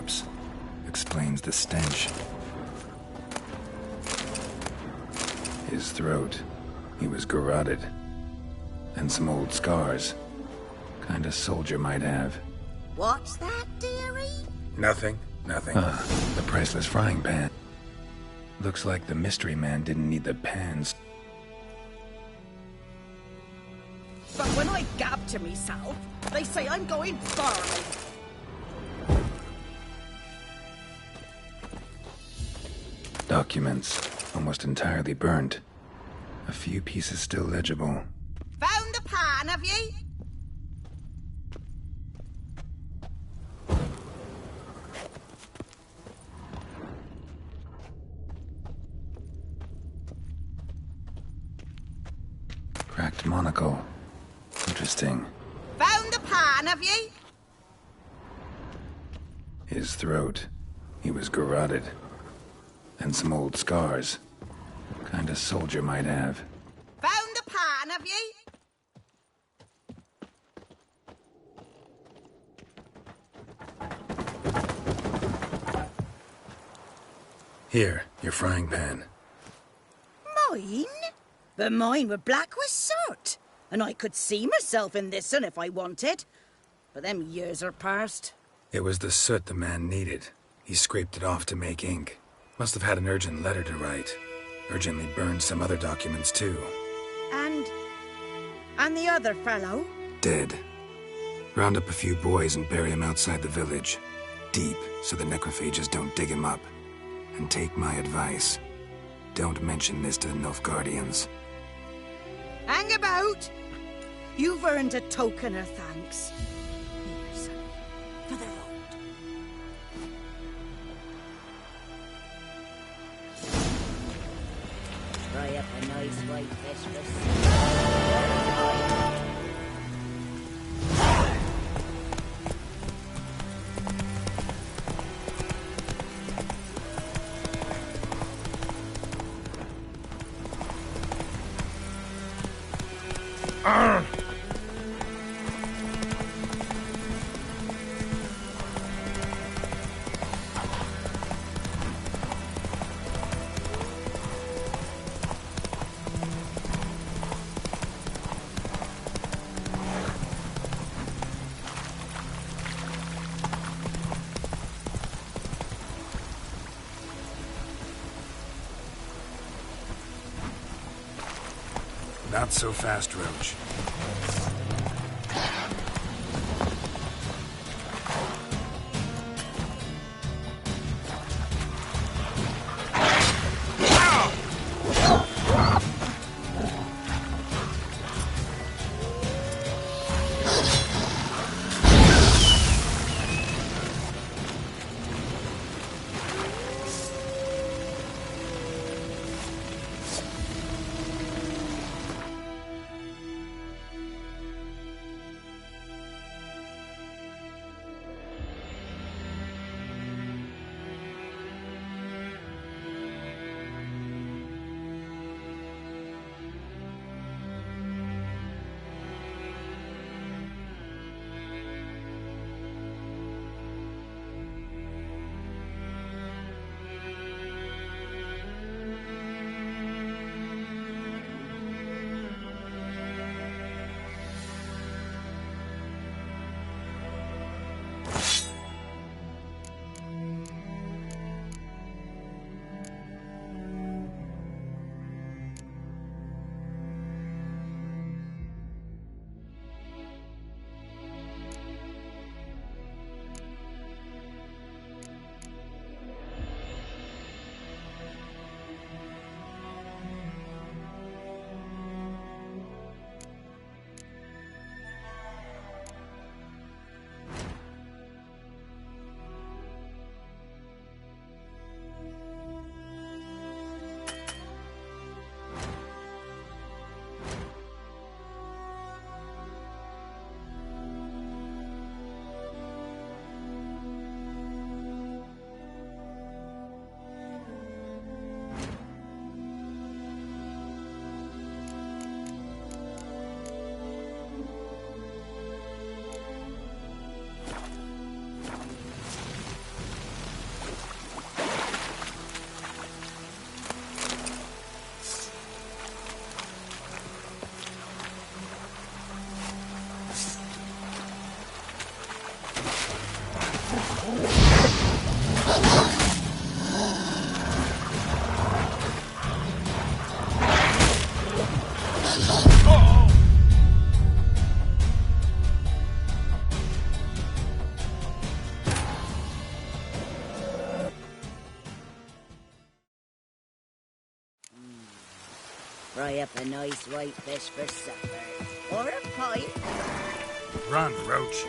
corpse. Explains the stench. His throat. He was garroted. And some old scars. Kind of soldier might have. What's that, dearie? Nothing. The priceless frying pan. Looks like the mystery man didn't need the pans. But when I gab to myself, they say I'm going farming. Documents. Almost entirely burnt. A few pieces still legible. Found the pan, have ye? Cracked monocle. Interesting. Found the pan, have ye? His throat. He was garroted. And some old scars. Kind of soldier might have. Found the pan, have ye? Here, your frying pan. Mine? But mine were black with soot. And I could see myself in this one if I wanted. But them years are past. It was the soot the man needed. He scraped it off to make ink. Must have had an urgent letter to write. Urgently burned some other documents too. And the other fellow? Dead. Round up a few boys and bury him outside the village. Deep, so the necrophages don't dig him up. And take my advice. Don't mention this to the Nilfgaardians. Hang about! You've earned a token of thanks. Here, son, for the road. Fry up a nice white vespers. Not so fast, Roach. Fry up a nice white fish for supper. Or a pipe. Run, Roach.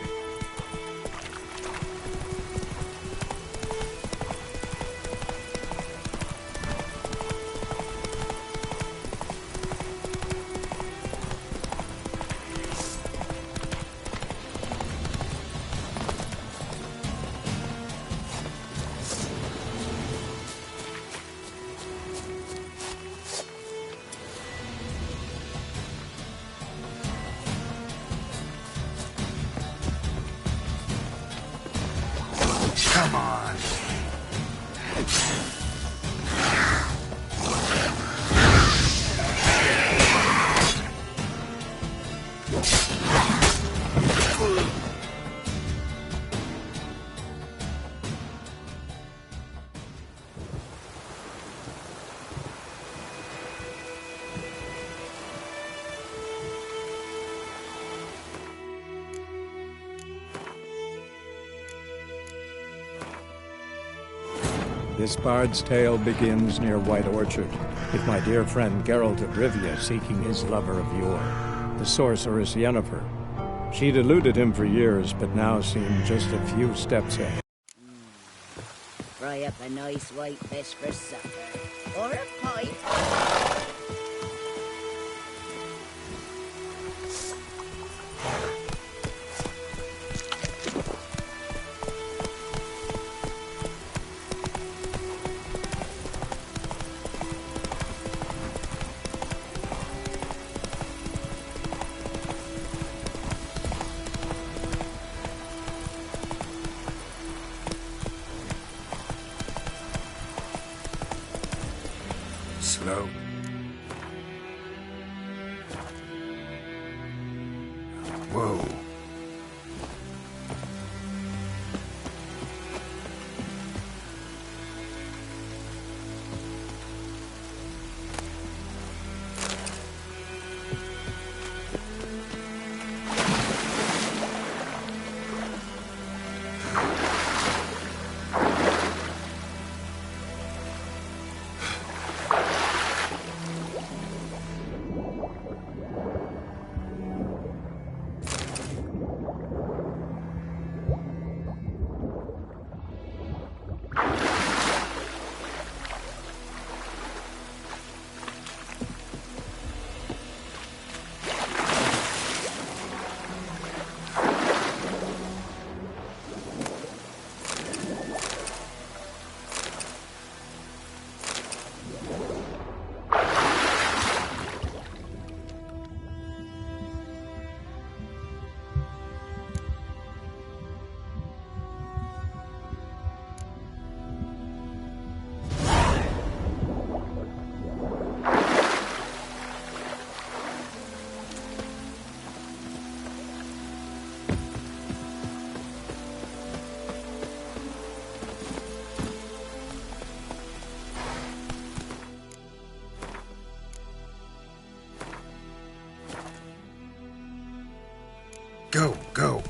Come on. This bard's tale begins near White Orchard, with my dear friend Geralt of Rivia seeking his lover of yore, the sorceress Yennefer. She'd eluded him for years, but now seemed just a few steps ahead. Fry up a nice white fish for supper. Or a pipe. Slow. Whoa. Go, go.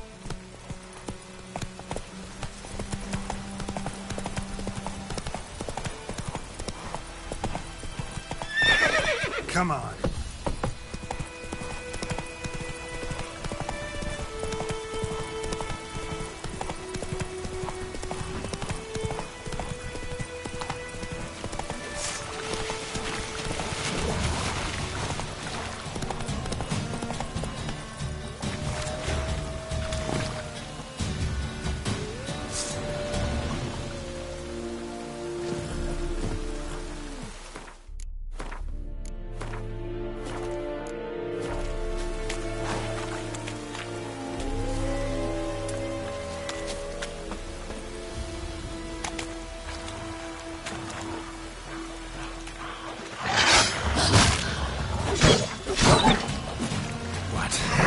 Come on.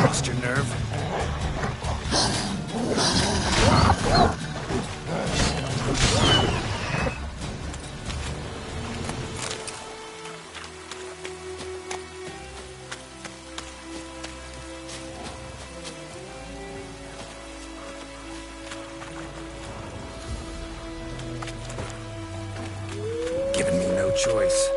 Lost your nerve? Giving me no choice.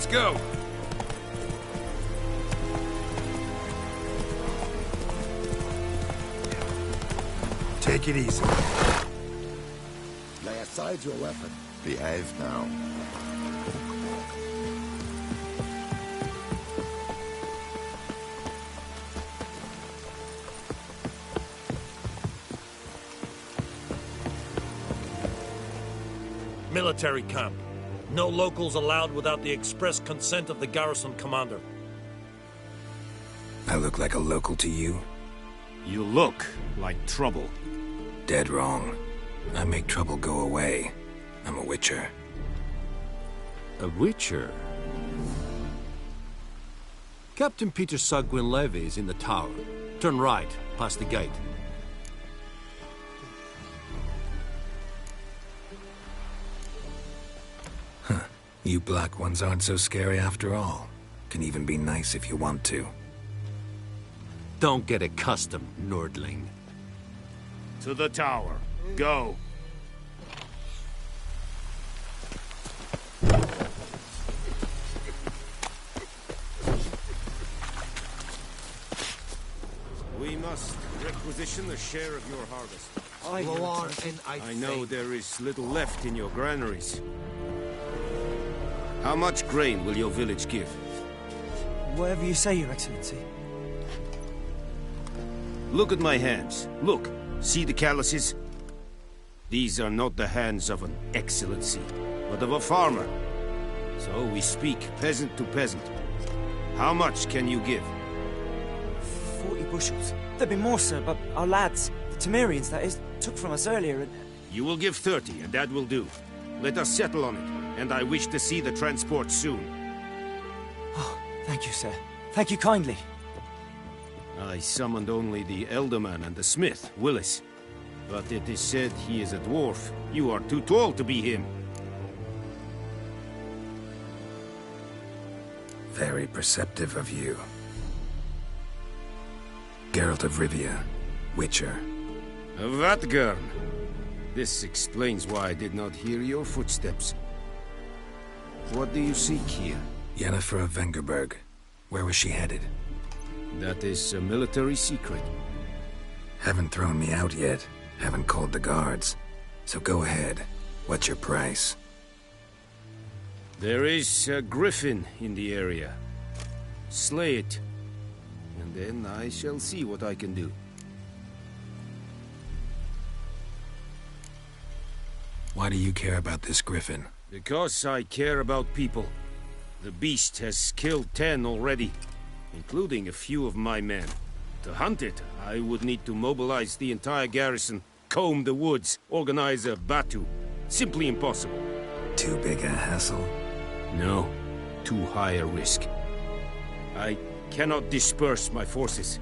Let's go! Take it easy. Lay aside your weapon. Behave now. Military camp. No locals allowed without the express consent of the garrison commander. I look like a local to you? You look like trouble. Dead wrong. I make trouble go away. I'm a witcher. A witcher? Captain Peter Sagwin Levy is in the tower. Turn right, past the gate. You black ones aren't so scary after all. Can even be nice if you want to. Don't get accustomed, Nordling. To the tower. Go. We must requisition a share of your harvest. I know there is little left in your granaries. How much grain will your village give? Whatever you say, Your Excellency. Look at my hands. Look. See the calluses? These are not the hands of an excellency, but of a farmer. So we speak peasant to peasant. How much can you give? 40 bushels. There'd be more, sir, but our lads, the Temerians, that is, took from us earlier and... You will give 30, and that will do. Let us settle on it, and I wish to see the transport soon. Oh, thank you, sir. Thank you kindly. I summoned only the Elderman and the smith, Willis. But it is said he is a dwarf. You are too tall to be him. Very perceptive of you. Geralt of Rivia, Witcher. Vatgern. This explains why I did not hear your footsteps. What do you seek here? Yennefer of Vengerberg. Where was she headed? That is a military secret. Haven't thrown me out yet. Haven't called the guards. So go ahead. What's your price? There is a griffin in the area. Slay it. And then I shall see what I can do. Why do you care about this griffin? Because I care about people. The beast has killed 10 already, including a few of my men. To hunt it, I would need to mobilize the entire garrison, comb the woods, organize a batu. Simply impossible. Too big a hassle? No, too high a risk. I cannot disperse my forces.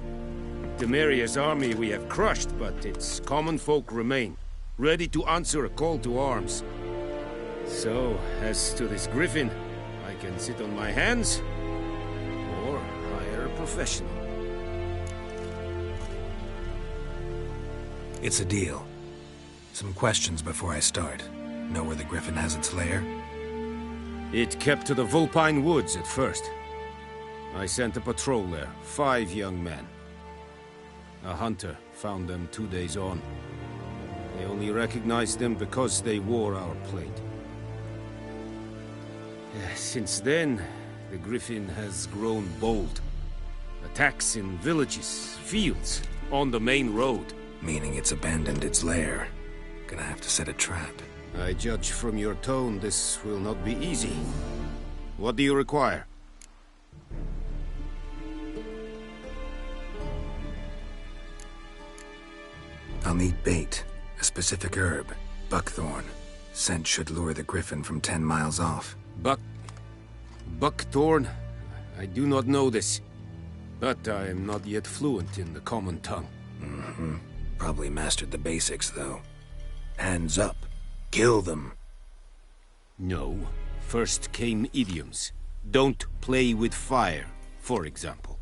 Temeria's army we have crushed, but its common folk remain, ready to answer a call to arms. So, as to this griffin, I can sit on my hands, or hire a professional. It's a deal. Some questions before I start. Know where the griffin has its lair? It kept to the Vulpine Woods at first. I sent a patrol there, 5 young men. A hunter found them 2 days on. They only recognized them because they wore our plate. Since then, the griffin has grown bold. Attacks in villages, fields, on the main road. Meaning it's abandoned its lair. Gonna have to set a trap. I judge from your tone this will not be easy. What do you require? I'll need bait. A specific herb. Buckthorn. Scent should lure the griffin from 10 miles off. Buckthorn? I do not know this. But I am not yet fluent in the common tongue. Mm-hmm. Probably mastered the basics, though. Hands up. Kill them. No. First came idioms. Don't play with fire, for example.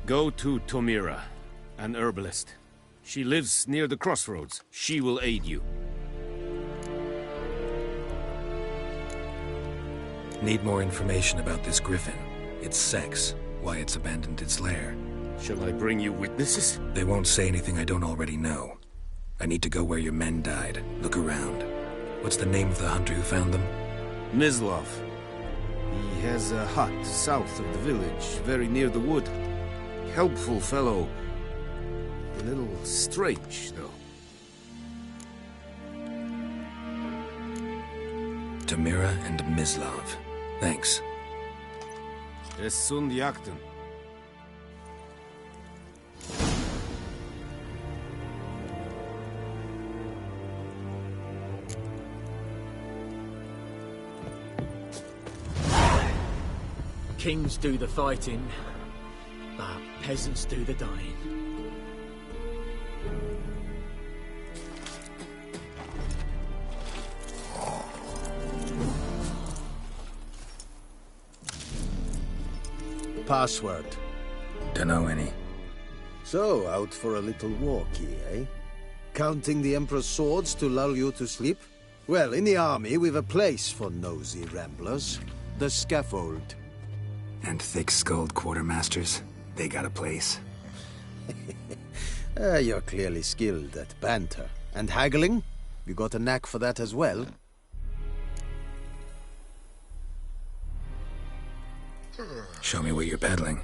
Go to Tomira, an herbalist. She lives near the crossroads. She will aid you. Need more information about this griffin. Its sex, why it's abandoned its lair. Shall I bring you witnesses? They won't say anything I don't already know. I need to go where your men died. Look around. What's the name of the hunter who found them? Mislav. He has a hut south of the village, very near the wood. Helpful fellow. A little strange, though. Tamira and Mislav. Thanks. Es sunt jakten. Kings do the fighting, but peasants do the dying. Password. Dunno any. So, out for a little walkie, eh? Counting the Emperor's swords to lull you to sleep? Well, in the army, we've a place for nosy ramblers. The scaffold. And thick-skulled quartermasters. They got a place. You're clearly skilled at banter. And haggling? You got a knack for that as well? Show me where you're peddling.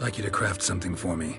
I'd like you to craft something for me.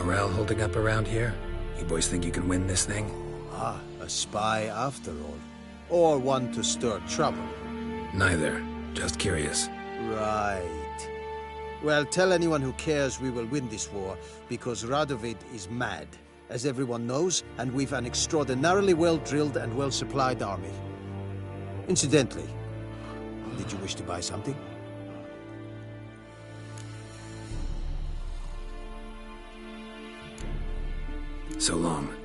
Morale holding up around here? You boys think you can win this thing? Ah, a spy after all. Or one to stir trouble. Neither. Just curious. Right. Well, tell anyone who cares we will win this war, because Radovid is mad, as everyone knows, and we've an extraordinarily well-drilled and well-supplied army. Incidentally, did you wish to buy something? So long.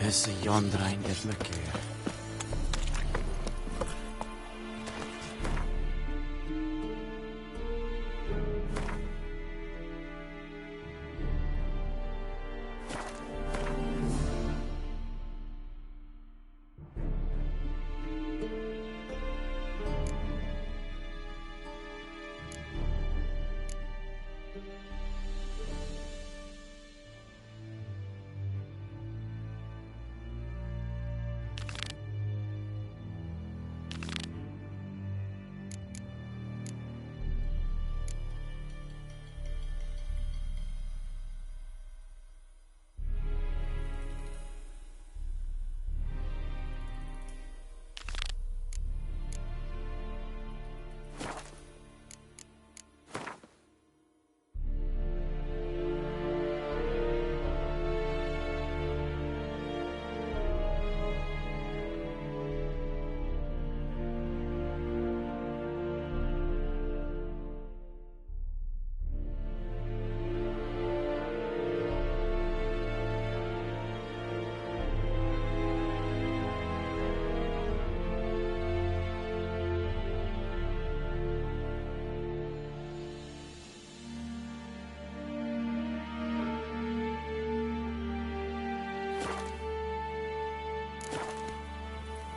Is a yondrain at my Kaer.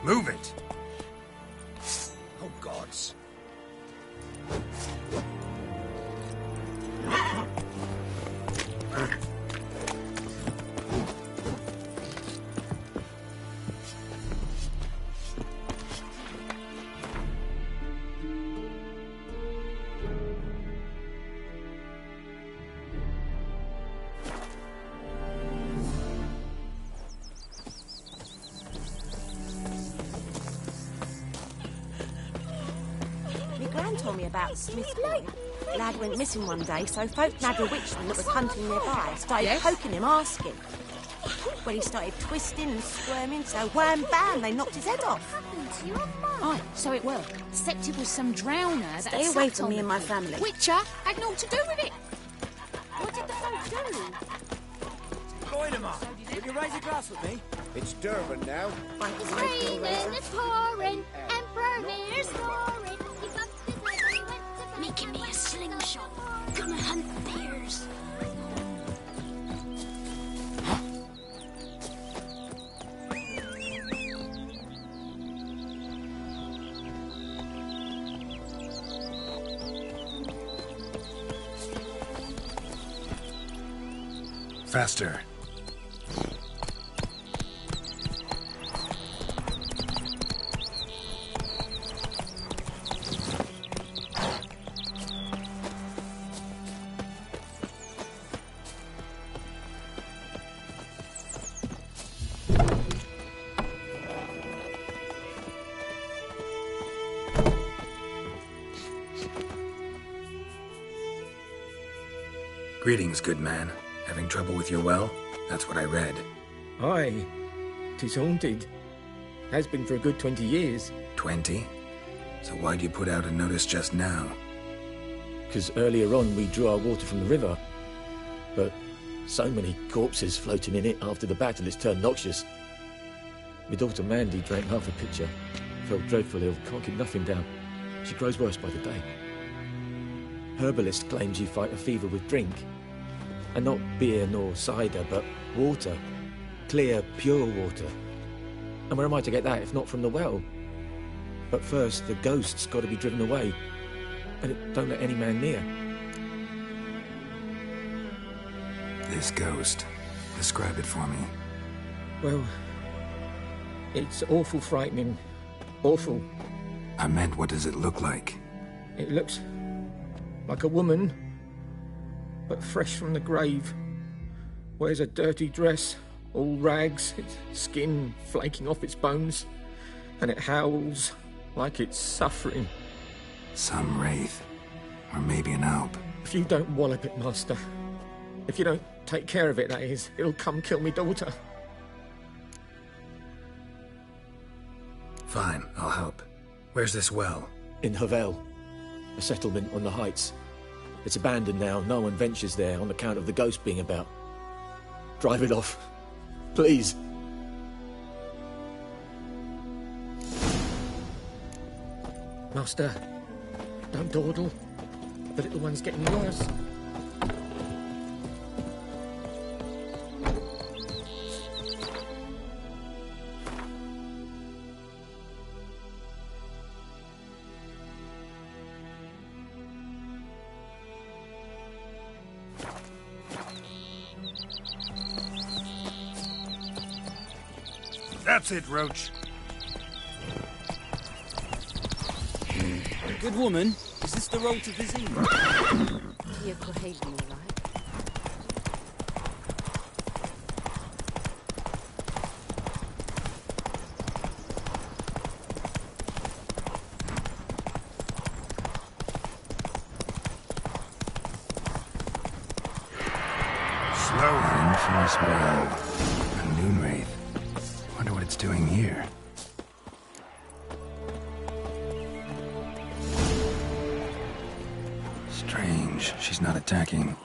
Move it! Oh, gods. Told me about Smith's boy. Lad went missing one day, so folk nagged a witchman that was hunting nearby. Started poking him, asking. Well, he started twisting and squirming, so wham bam, they knocked his head off. What happened to your mum? Aye, so it were. Except it was some drowner that Stay away from me and my family. Witcher had naught to do with it. What did the folk do? Going him up. Will you raise a glass with me? It's Durban now. It's raining, it's pouring, Emperor Mere's roaring. Making me a slingshot. Gonna hunt bears. Faster. Greetings, good man. Having trouble with your well? That's what I read. Aye. 'Tis haunted. Has been for a good 20 years. 20? So why'd you put out a notice just now? 'Cause earlier on we drew our water from the river. But so many corpses floating in it after the battle it's turned noxious. My daughter Mandy drank half a pitcher. Felt dreadful ill, can't keep nothing down. She grows worse by the day. Herbalist claims you fight a fever with drink. And not beer nor cider, but water. Clear, pure water. And where am I to get that if not from the well? But first, the ghost's got to be driven away. And it don't let any man near. This ghost. Describe it for me. Well, it's awful frightening. Awful. I meant, what does it look like? It looks like a woman, but fresh from the grave. Wears a dirty dress, all rags, its skin flaking off its bones, and it howls like it's suffering. Some wraith. Or maybe an alp. If you don't wallop it, Master, if you don't take care of it, that is, it'll come kill me daughter. Fine, I'll help. Where's this well? In Havel, a settlement on the heights. It's abandoned now. No one ventures there on account of the ghost being about. Drive it off, please. Master, don't dawdle. The little one's getting worse. That's it, Roach. Good woman, is this the road to Vizine? Here, Cohagen, all right. Infamous well. A noon wraith. Wonder what it's doing here. Strange, she's not attacking.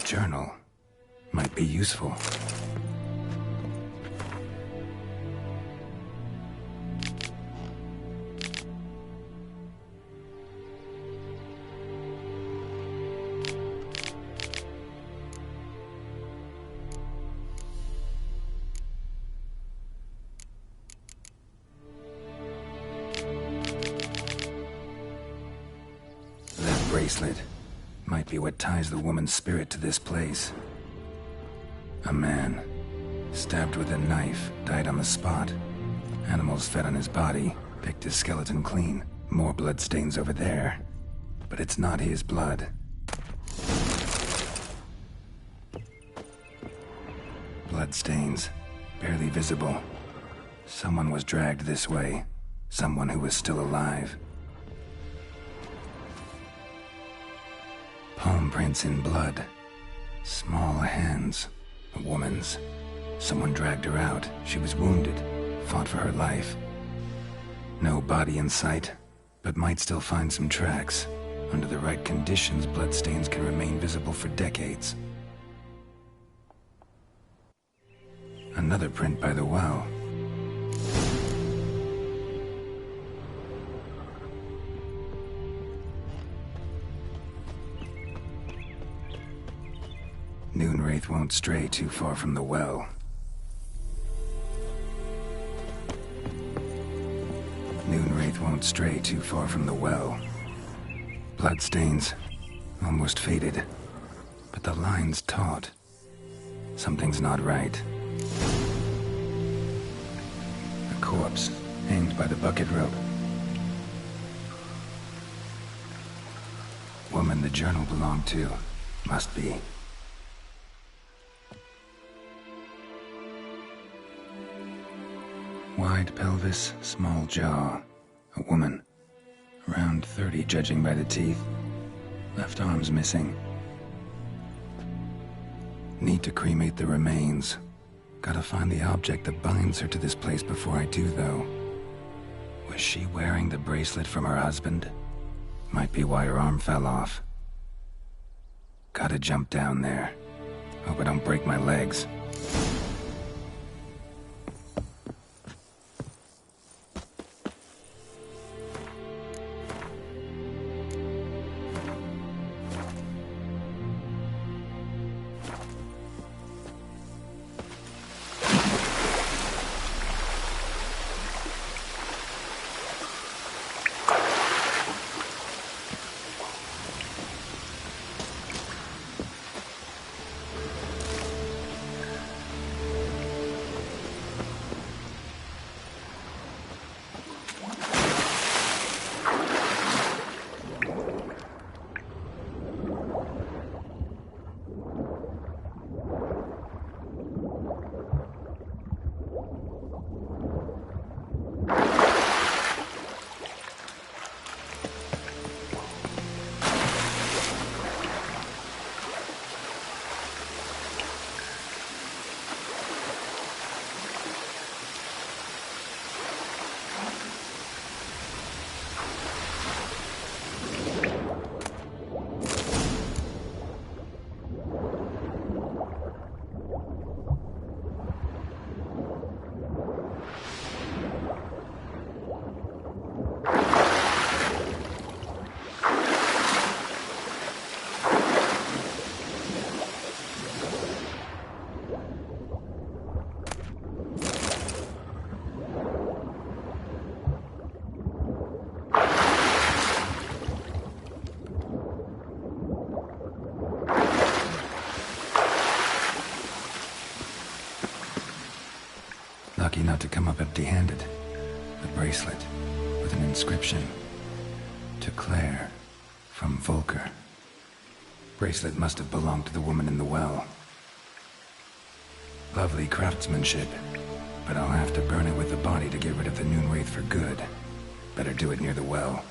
Journal might be useful. That bracelet might be what ties the woman's spirit to this place. A man, stabbed with a knife, died on the spot. Animals fed on his body, picked his skeleton clean. More bloodstains over there. But it's not his blood. Bloodstains, barely visible. Someone was dragged this way. Someone who was still alive. Palm prints in blood. Small hands. A woman's. Someone dragged her out. She was wounded. Fought for her life. No body in sight, but might still find some tracks. Under the right conditions, bloodstains can remain visible for decades. Another print by the well. Noon wraith won't stray too far from the well. Noon wraith won't stray too far from the well. Bloodstains, almost faded, but the line's taut. Something's not right. A corpse, hanged by the bucket rope. Woman the journal belonged to, must be. Wide pelvis, small jaw. A woman. Around 30, judging by the teeth. Left arm's missing. Need to cremate the remains. Gotta find the object that binds her to this place before I do, though. Was she wearing the bracelet from her husband? Might be why her arm fell off. Gotta jump down there. Hope I don't break my legs. Lucky not to come up empty-handed. The bracelet, with an inscription. To Kaer, from Volker. Bracelet must have belonged to the woman in the well. Lovely craftsmanship, but I'll have to burn it with the body to get rid of the Noon Wraith for good. Better do it near the well.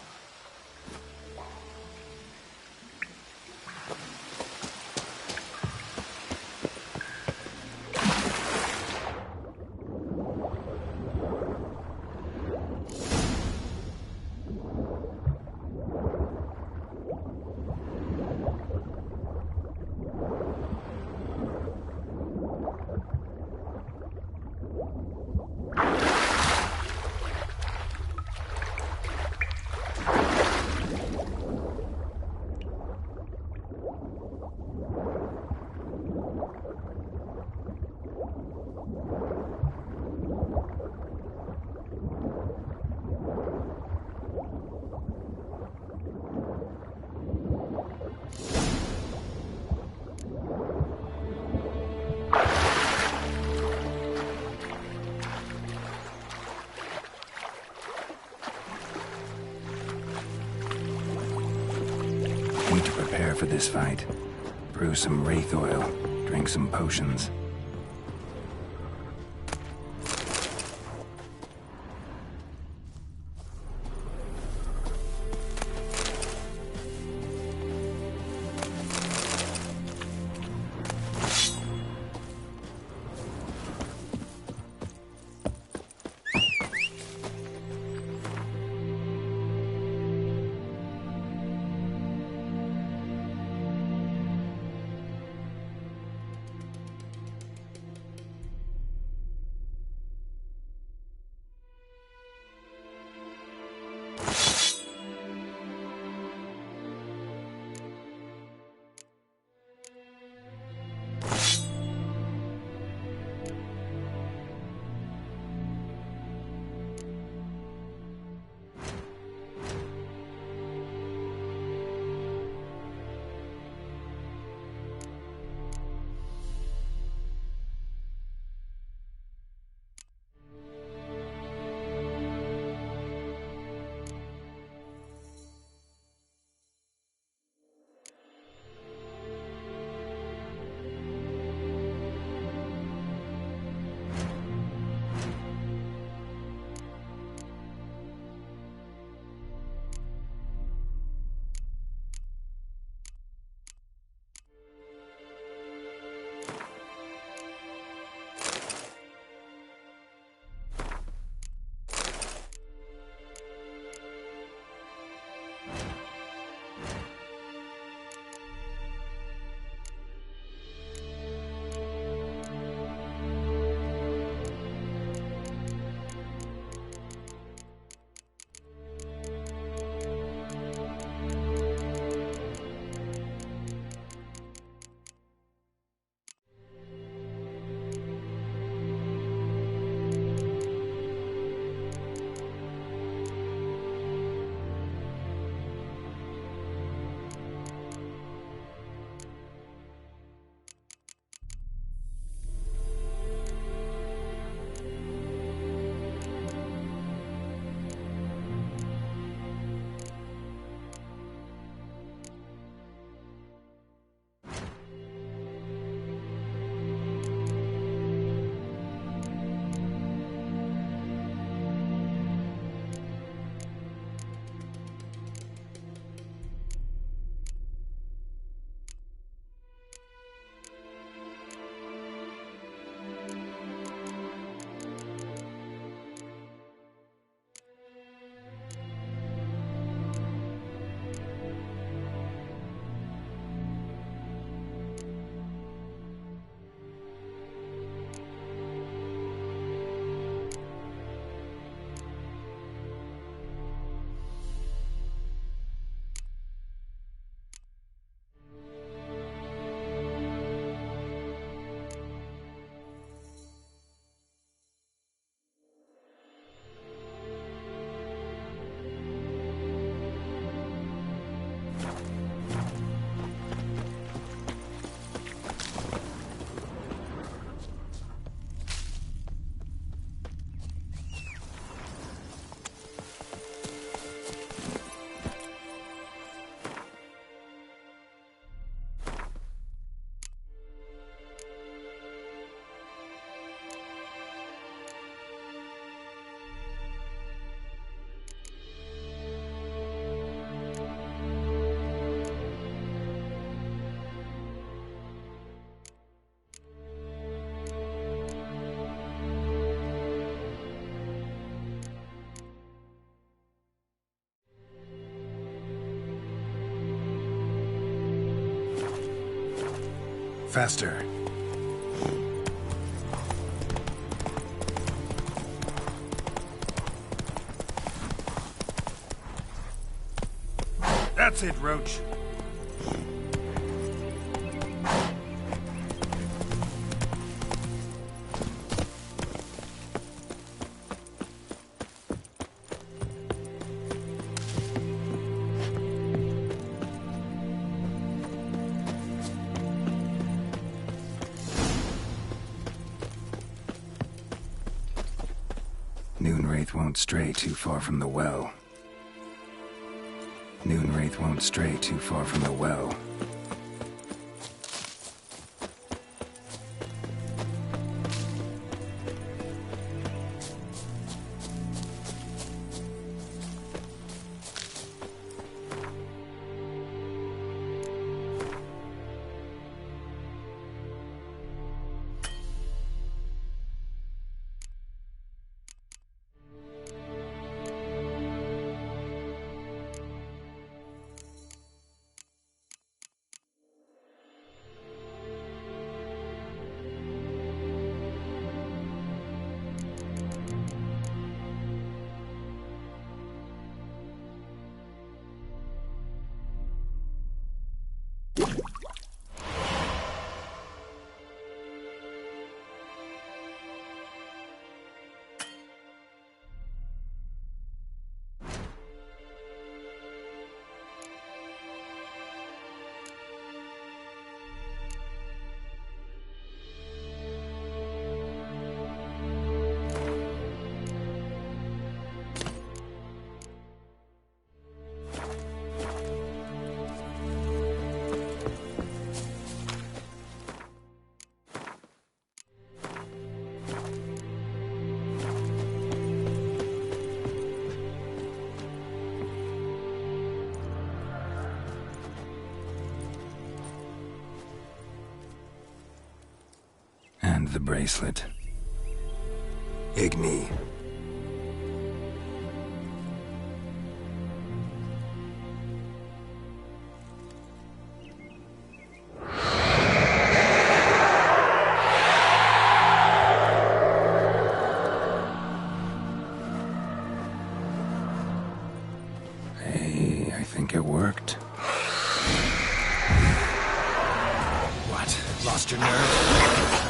Need to prepare for this fight. Brew some wraith oil, drink some potions. Faster. That's it, Roach. Wraith won't stray too far from the well. Wraith won't stray too far from the well. And the bracelet. Igni. Hey, I think it worked. What? Lost your nerve?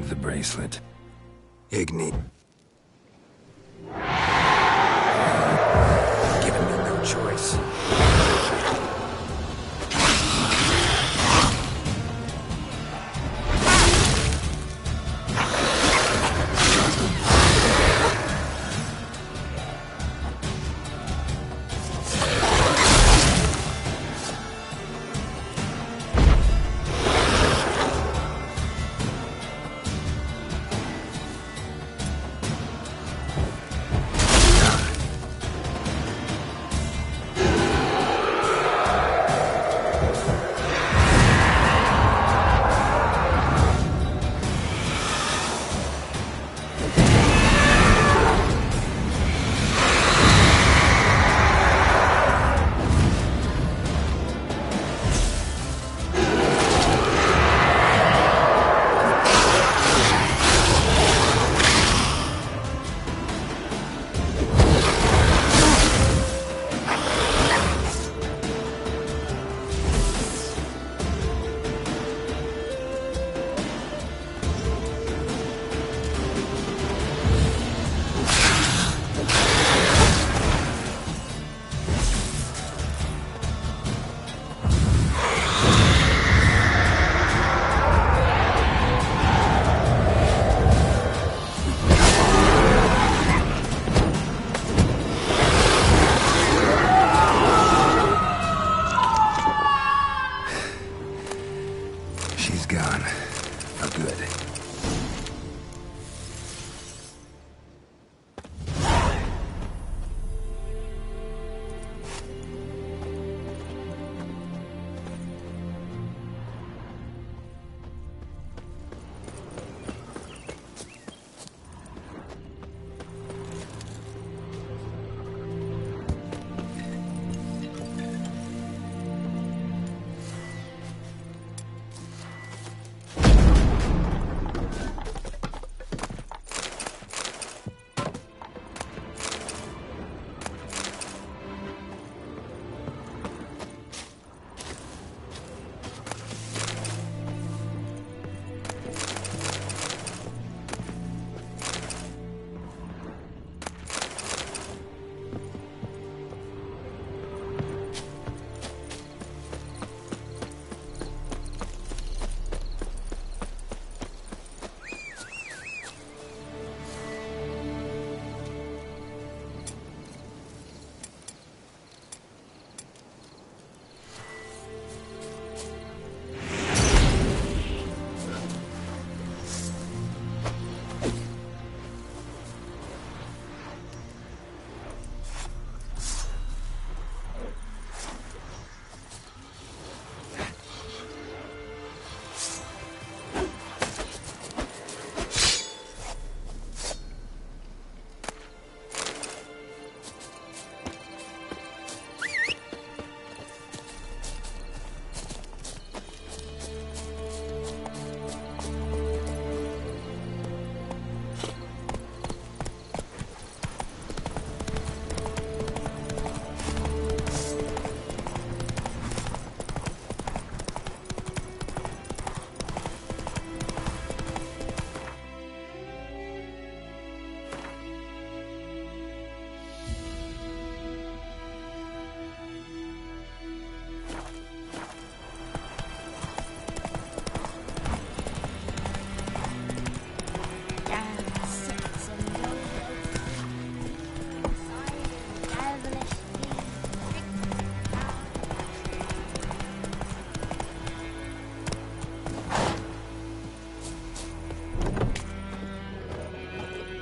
The bracelet. Igni. Giving me no choice.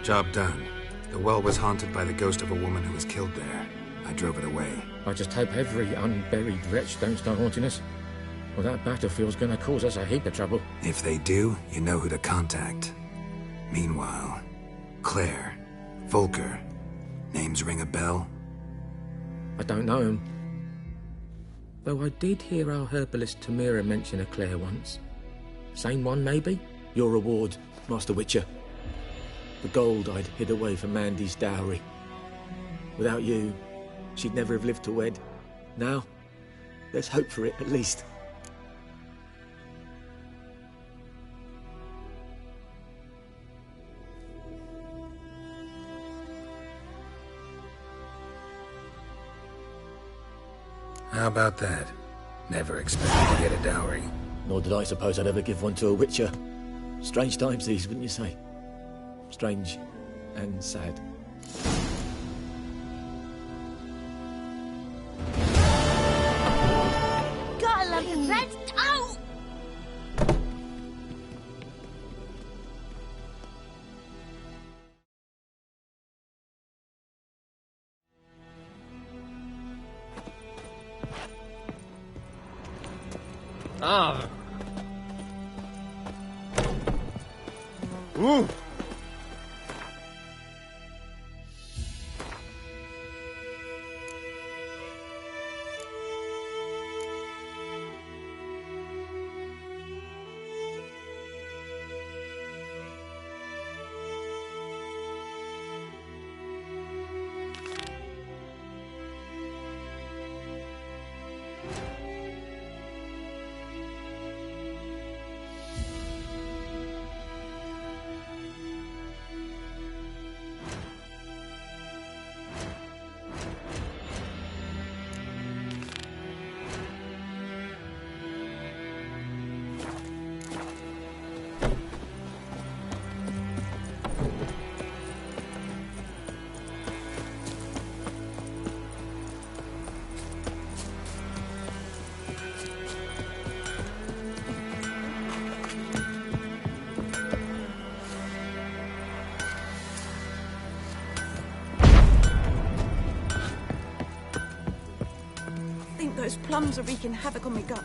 Job done. The well was haunted by the ghost of a woman who was killed there. I drove it away. I just hope every unburied wretch don't start haunting us. Well, that battlefield's gonna cause us a heap of trouble. If they do, you know who to contact. Meanwhile, Claire, Volker, names ring a bell? I don't know him. Though I did hear our herbalist Tamira mention a Claire once. Same one, maybe? Your reward, Master Witcher. The gold I'd hid away for Mandy's dowry. Without you, she'd never have lived to wed. Now, there's hope for it, at least. How about that? Never expected to get a dowry. Nor did I suppose I'd ever give one to a Witcher. Strange times these, wouldn't you say? Strange and sad. Gotta love the bread. Ow! Ah! Ooh! Those plums are wreaking havoc on my gut.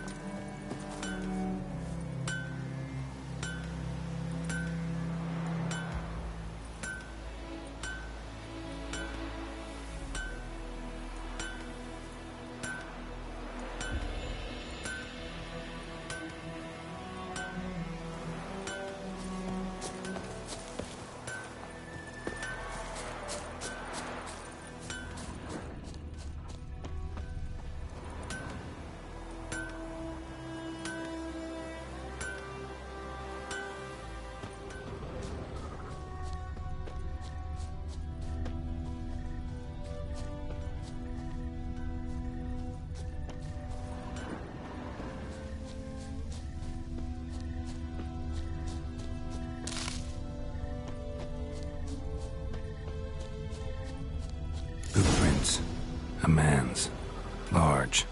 Footprints. A man's. Large.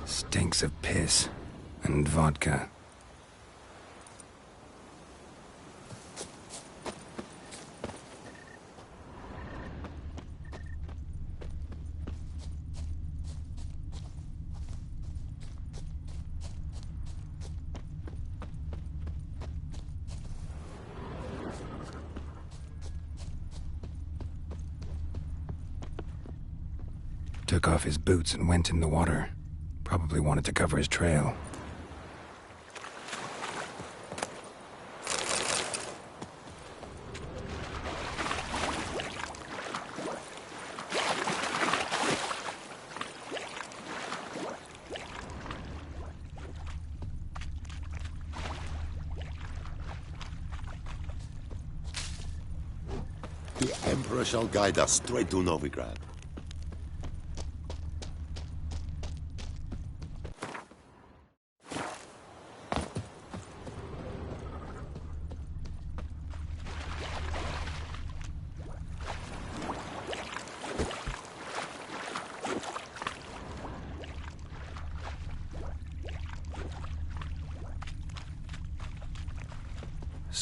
Stinks of piss and vodka. Took off his boots and went in the water. Probably wanted to cover his trail. The Emperor shall guide us straight to Novigrad.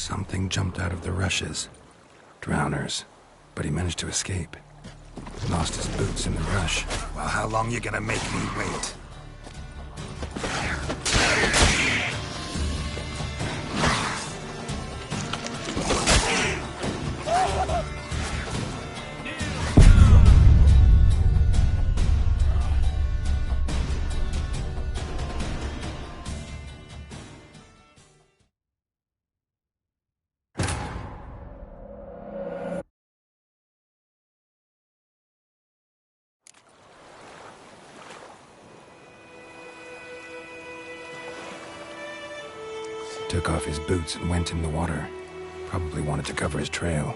Something jumped out of the rushes. Drowners. But he managed to escape. Lost his boots in the rush. Well, how long you gonna make me wait? Took off his boots and went in the water. Probably wanted to cover his trail.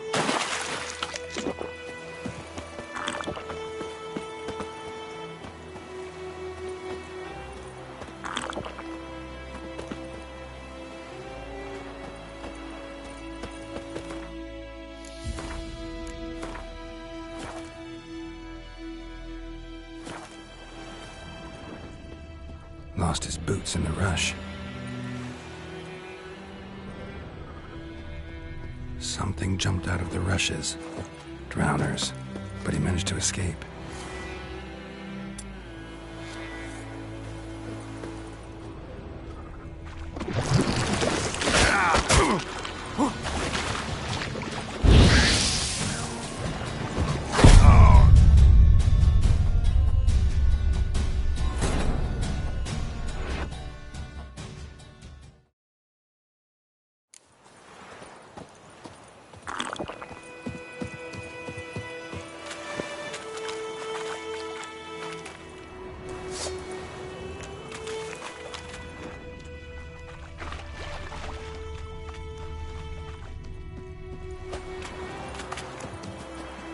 Lost his boots in the rush. Something jumped out of the rushes. Drowners. But he managed to escape.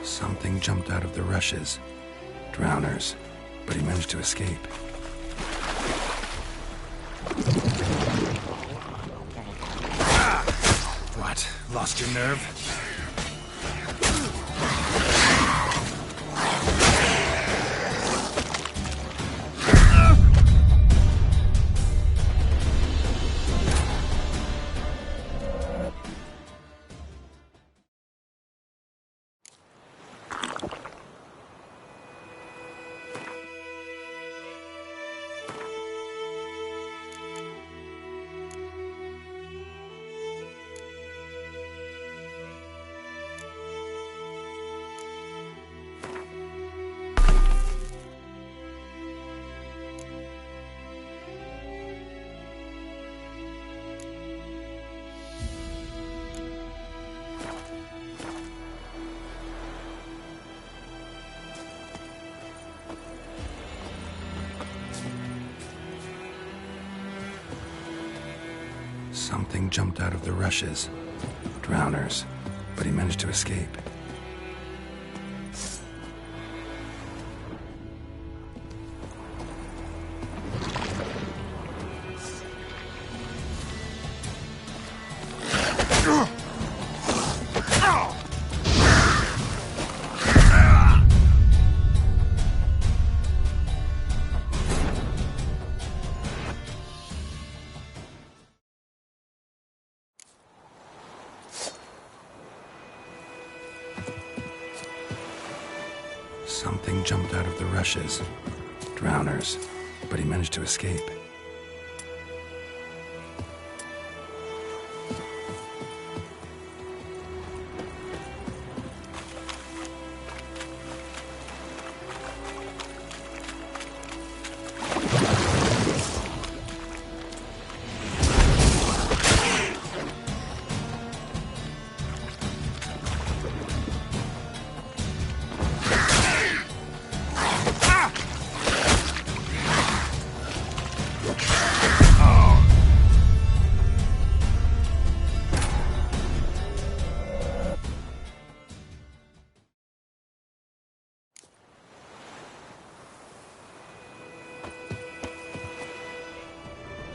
Something jumped out of the rushes. Drowners. But he managed to escape. What? Lost your nerve? Something jumped out of the rushes. Drowners. But he managed to escape. Something jumped out of the rushes. Drowners. But he managed to escape.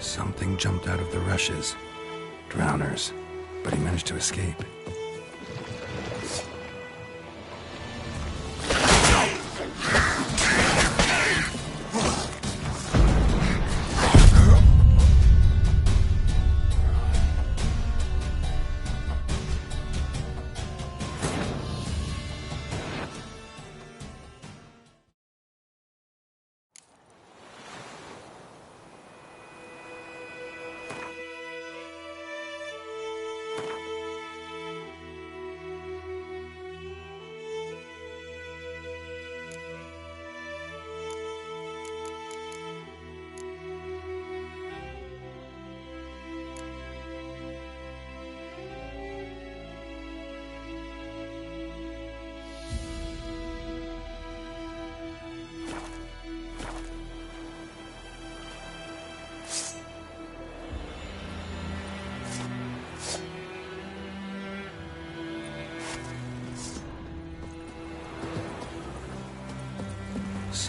Something jumped out of the rushes. Drowners. But he managed to escape.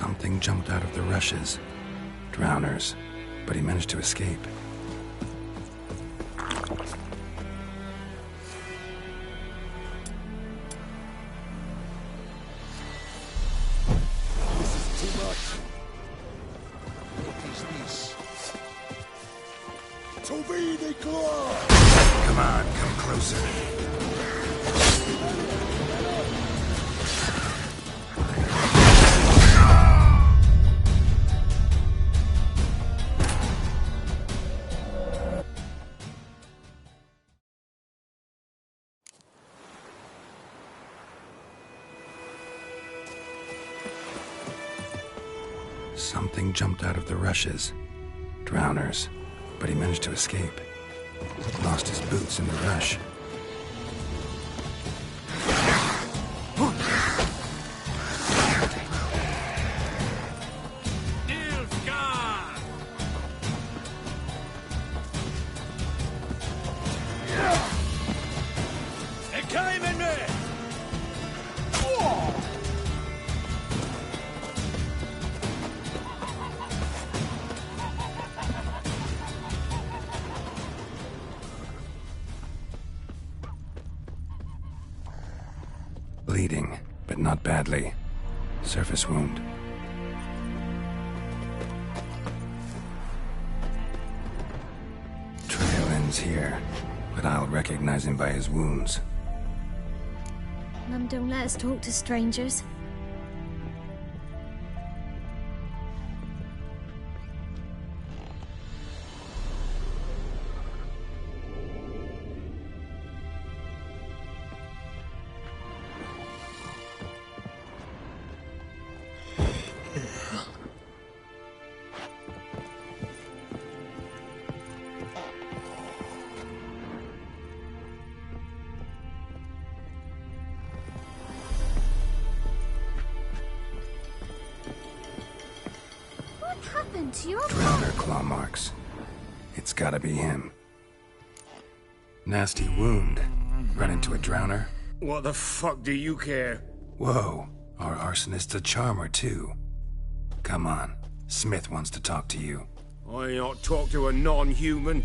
Something jumped out of the rushes. Drowners. But he managed to escape. This is too much. What is this? To be declared! Come on, come closer. Something jumped out of the rushes. Drowners. But he managed to escape. Lost his boots in the rush. It came in there! Bleeding, but not badly. Surface wound. Trail ends here, but I'll recognize him by his wounds. Mum don't let us talk to strangers. To your Drowner claw marks. It's gotta be him. Nasty wound. Run into a drowner? What the fuck do you care? Whoa, our arsonist's a charmer too. Come on, Smith wants to talk to you. I ain't not talk to a non-human.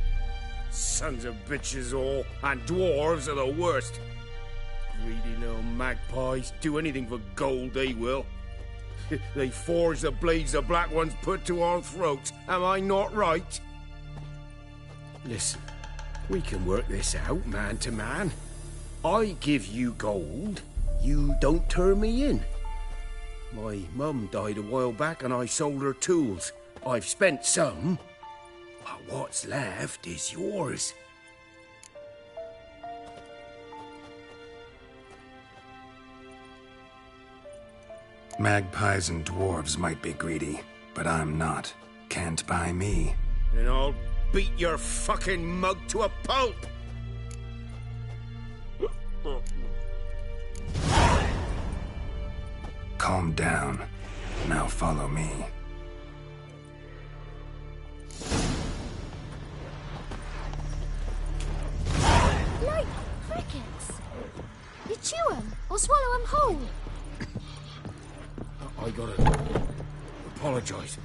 Sons of bitches all, and dwarves are the worst. Greedy little magpies, do anything for gold they will. They forge the blades the black ones put to our throats. Am I not right? Listen, we can work this out man to man. I give you gold, you don't turn me in. My mum died a while back and I sold her tools. I've spent some, but what's left is yours. Magpies and dwarves might be greedy, but I'm not. Can't buy me. Then I'll beat your fucking mug to a pulp! Calm down. Now follow me. like crickets. You chew 'em or swallow 'em whole. I gotta apologize.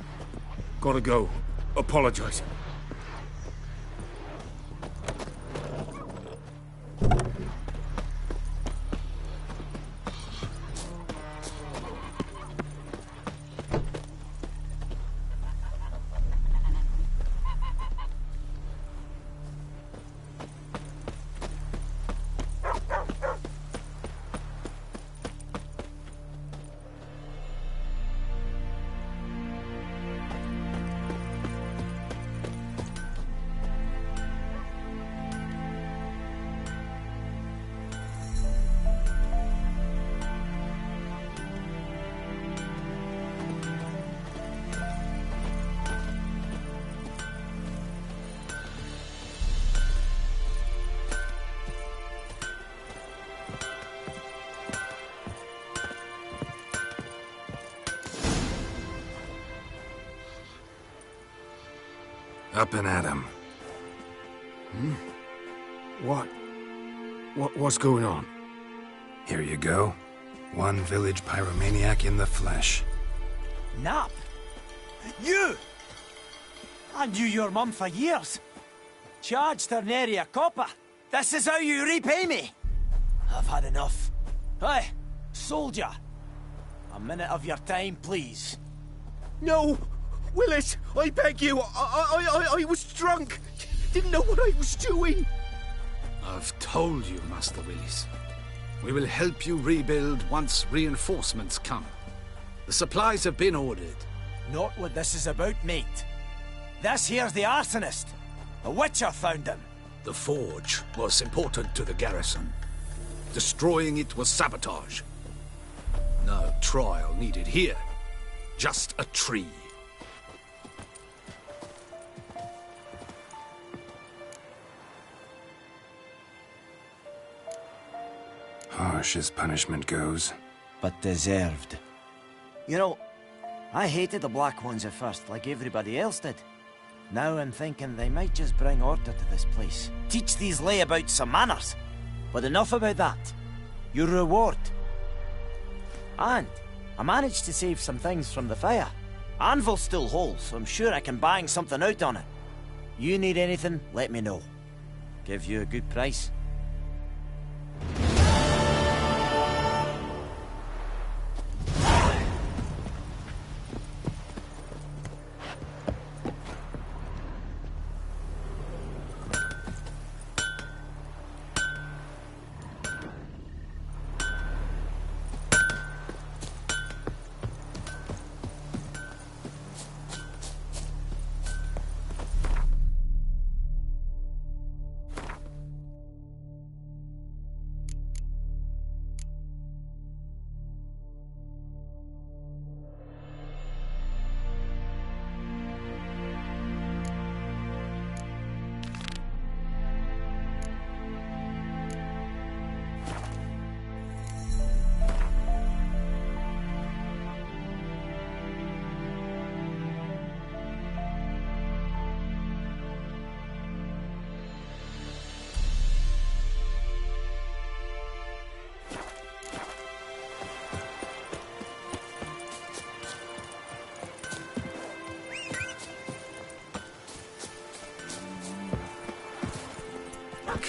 Gotta go. Apologize. Up and at him. What's going on? Here you go. One village pyromaniac in the flesh. Nap? You! I knew your mum for years. Charged her nary a copper. This is how you repay me. I've had enough. Hey, soldier. A minute of your time, please. No! Willis, I beg you. I was drunk. Didn't know what I was doing. I've told you, Master Willis. We will help you rebuild once reinforcements come. The supplies have been ordered. Not what this is about, mate. This here's the arsonist. A witcher found him. The forge was important to the garrison. Destroying it was sabotage. No trial needed here. Just a tree. Harsh as punishment goes. But deserved. You know, I hated the Black Ones at first, like everybody else did. Now I'm thinking they might just bring order to this place. Teach these layabouts some manners. But enough about that. Your reward. And I managed to save some things from the fire. Anvil's still whole, so I'm sure I can bang something out on it. You need anything, let me know. Give you a good price.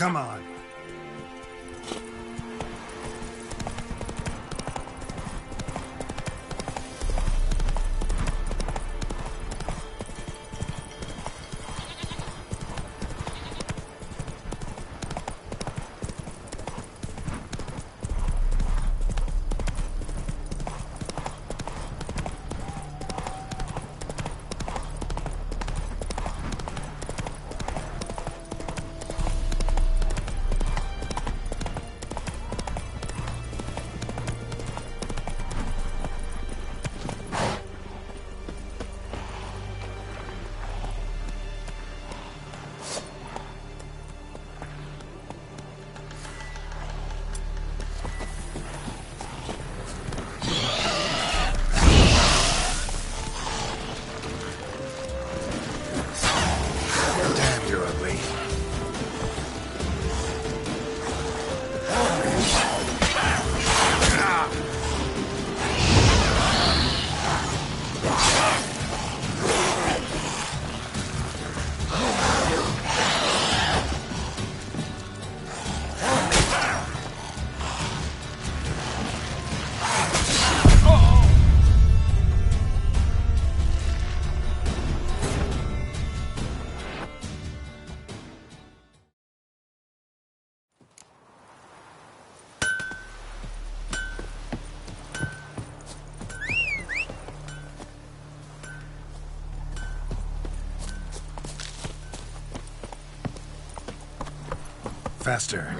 Come on. Faster.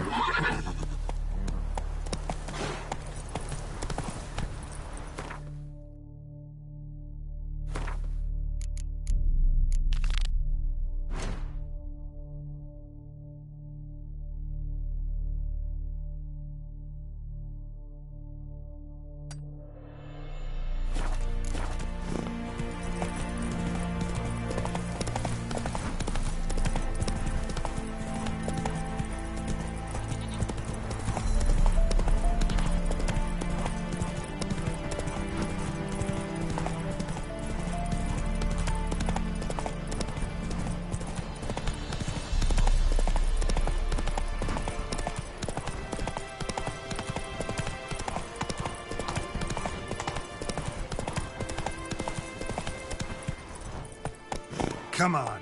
Come on.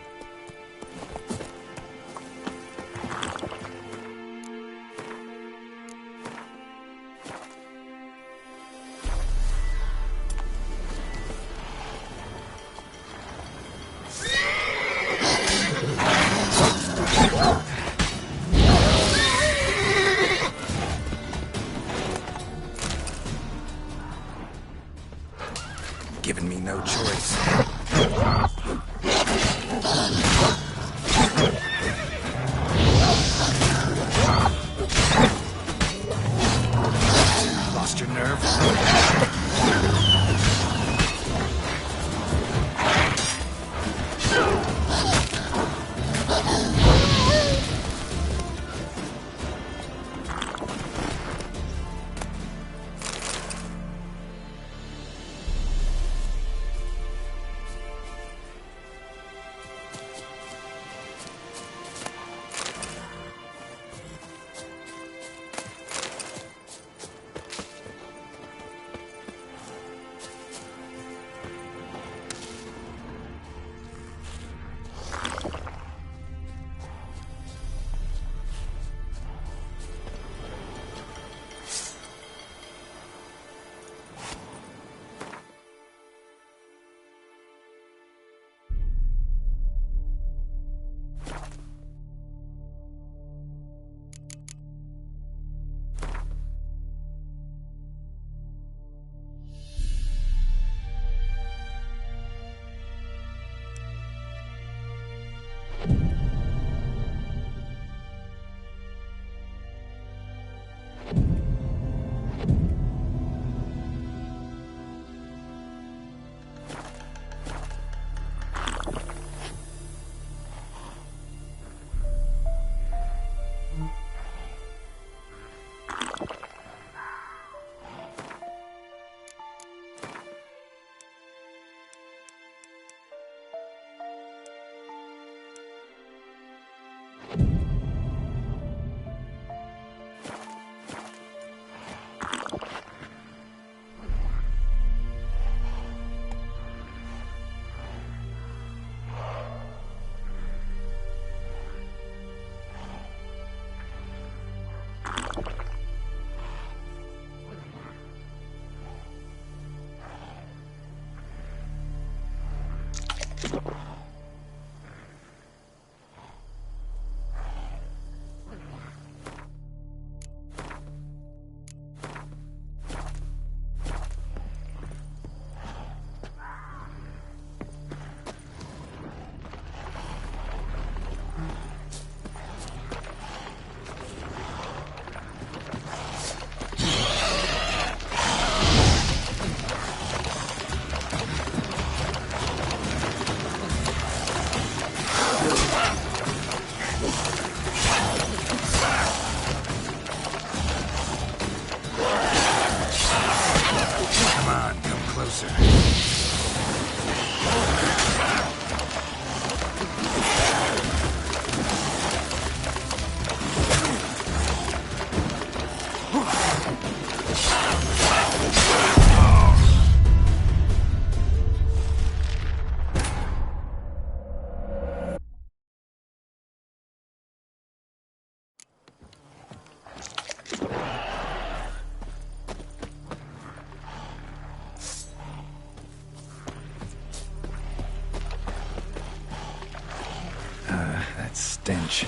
Given me no choice. Lost your nerve? That stench.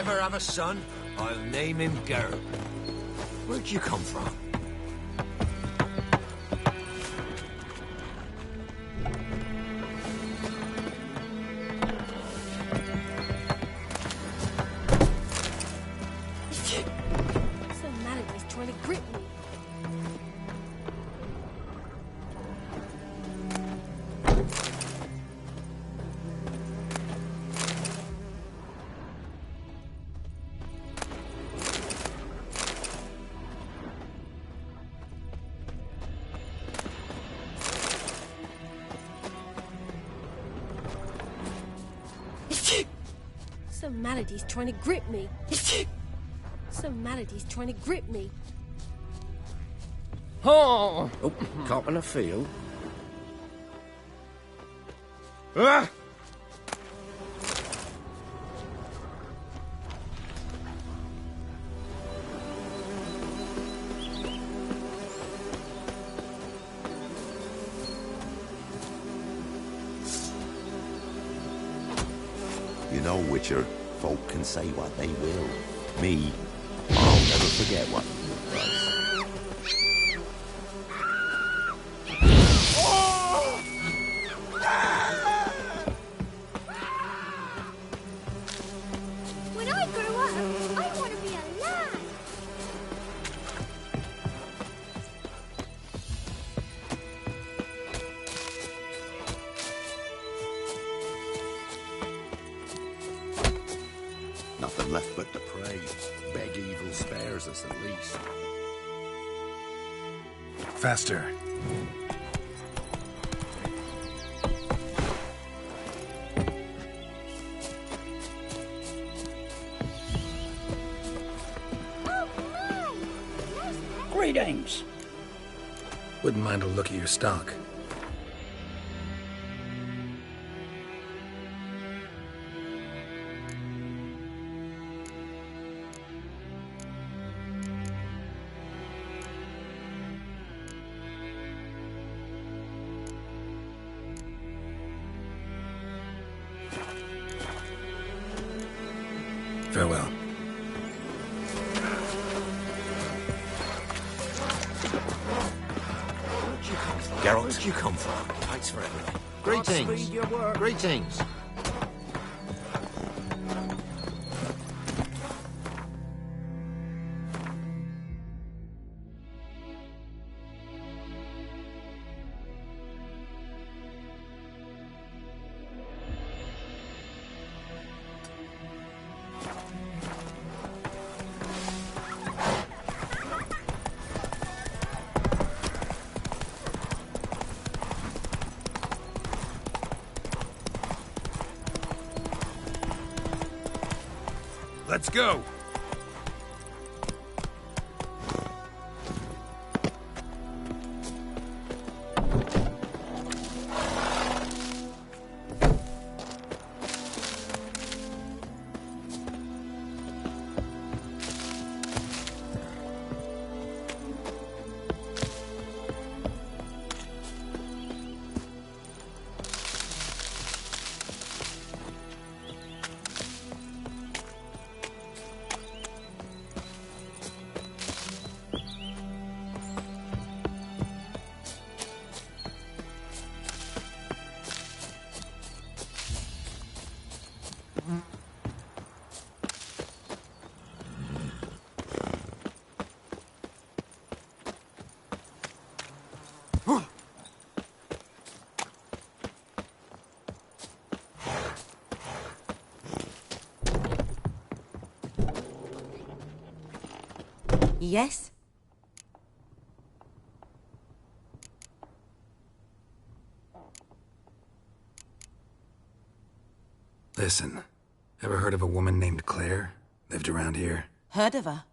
ever have a son, I'll name him Geralt. Where'd you come from? Some manager's trying to grip me. Some malady's trying to grip me. Some malady's trying to grip me. Oh, copping a feel. Ah! You know, Witcher, folk can say what they will. Me, I'll never forget what you did. When I grow up, I want to be a lad. Nothing left but to pray. Beg evil spares us at least. Faster. Greetings. Wouldn't mind a look at your stock. Farewell. Geralt, where'd you come from? Thanks for everything. Greetings. Greetings. Let's go! Yes? Listen, ever heard of a woman named Kaer? Lived around here? Heard of her?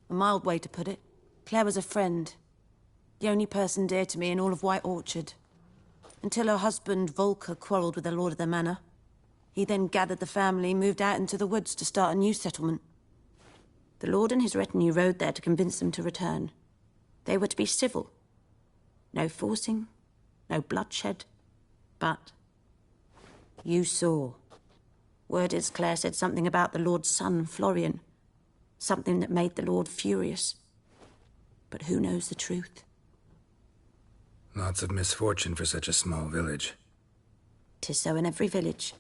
A mild way to put it. Claire was a friend. The only person dear to me in all of White Orchard. Until her husband, Volker, quarrelled with the lord of the manor. He then gathered the family, moved out into the woods to start a new settlement. The lord and his retinue rode there to convince them to return. They were to be civil. No forcing, no bloodshed. But you saw. Word is, Claire said something about the Lord's son, Florian. Something that made the Lord furious. But who knows the truth? Lots of misfortune for such a small village. 'Tis so in every village.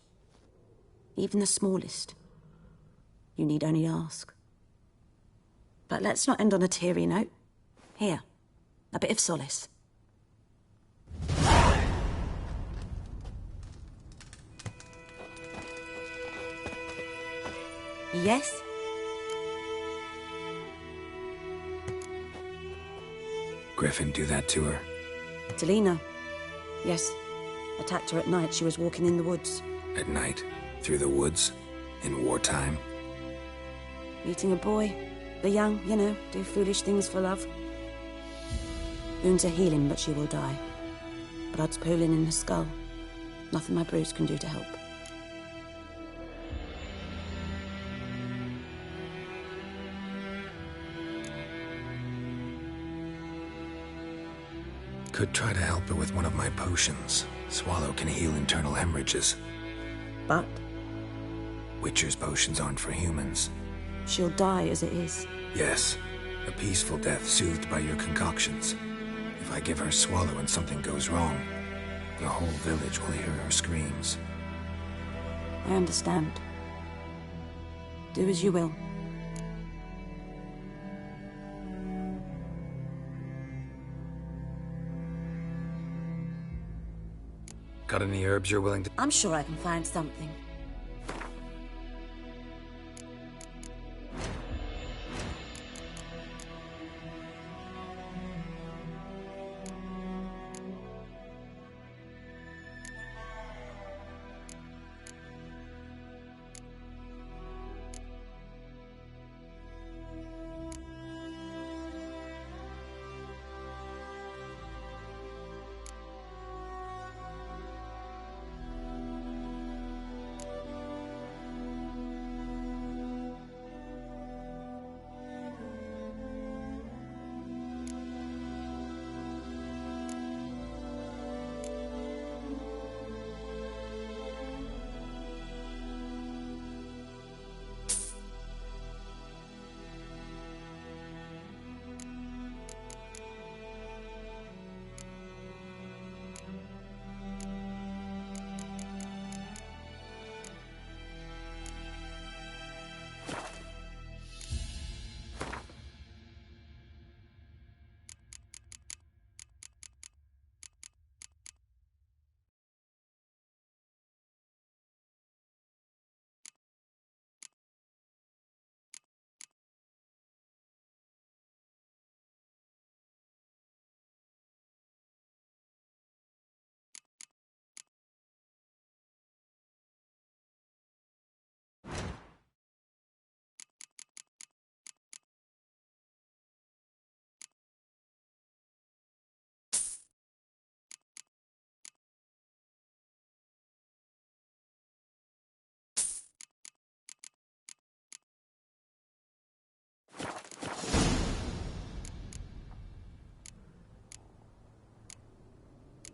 Even the smallest. You need only ask. But let's not end on a teary note. Here, a bit of solace. Yes? Griffin do that to her? Delina. Yes. Attacked her at night. She was walking in the woods. At night? Through the woods? In wartime? Meeting a boy. The young, you know, do foolish things for love. Wounds are healing, but she will die. Blood's pooling in her skull. Nothing my bruise can do to help. Could try to help her with one of my potions. Swallow can heal internal hemorrhages. But? Witcher's potions aren't for humans. She'll die as it is. Yes. A peaceful death soothed by your concoctions. If I give her Swallow and something goes wrong, the whole village will hear her screams. I understand. Do as you will. Got any herbs you're willing to... I'm sure I can find something.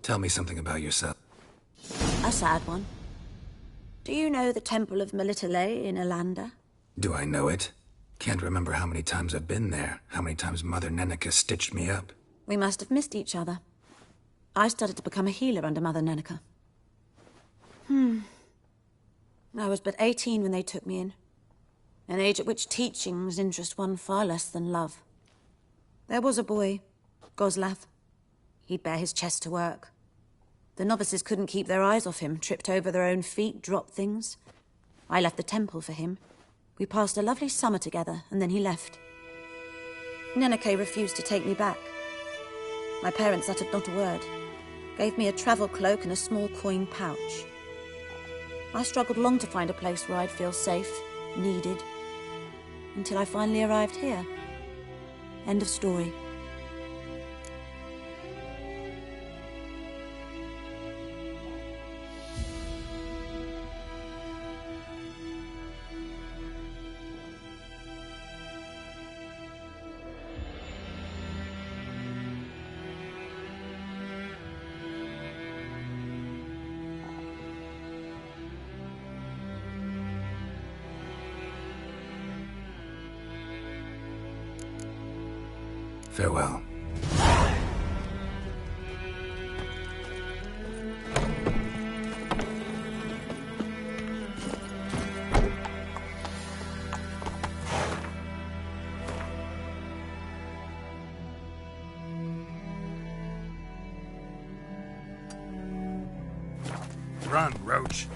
Tell me something about yourself. A sad one. Do you know the Temple of Melitele in Alanda? Do I know it? Can't remember how many times I've been there, how many times Mother Neneka stitched me up. We must have missed each other. I started to become a healer under Mother Neneka. I was but 18 when they took me in. An age at which teachings interest one far less than love. There was a boy, Goslav. He'd bare his chest to work. The novices couldn't keep their eyes off him, tripped over their own feet, dropped things. I left the temple for him. We passed a lovely summer together, and then he left. Neneke refused to take me back. My parents uttered not a word, gave me a travel cloak and a small coin pouch. I struggled long to find a place where I'd feel safe, needed, until I finally arrived here. End of story. Farewell. Run, Roach.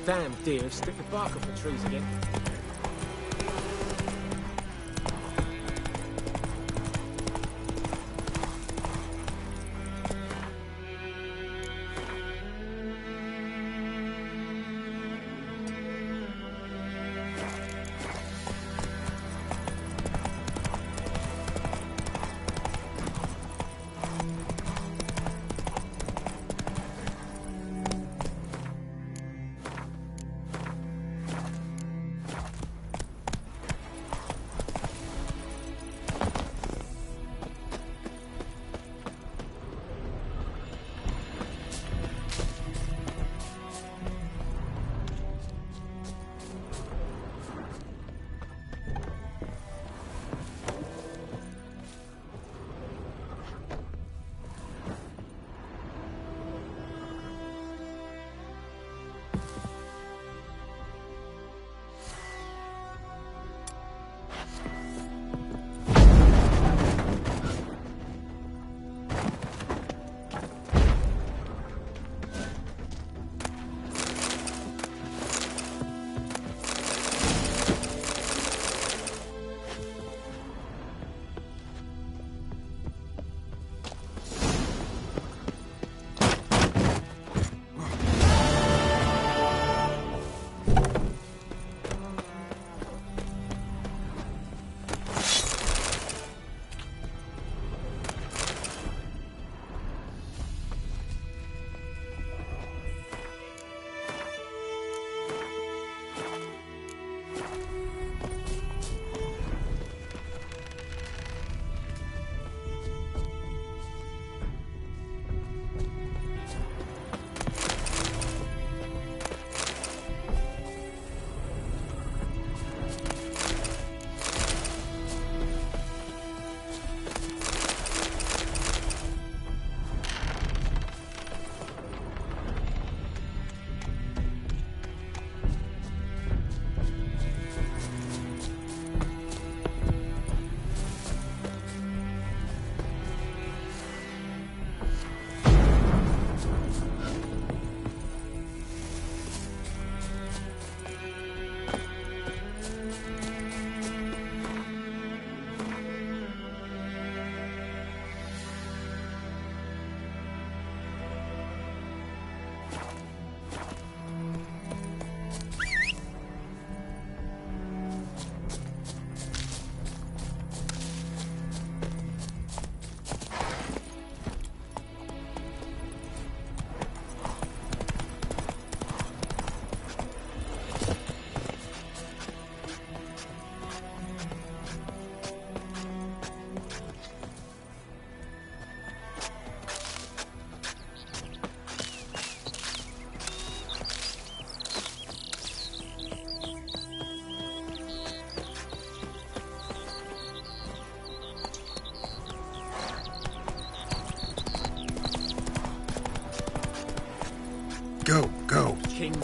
Damn deer, strip the bark off the trees again.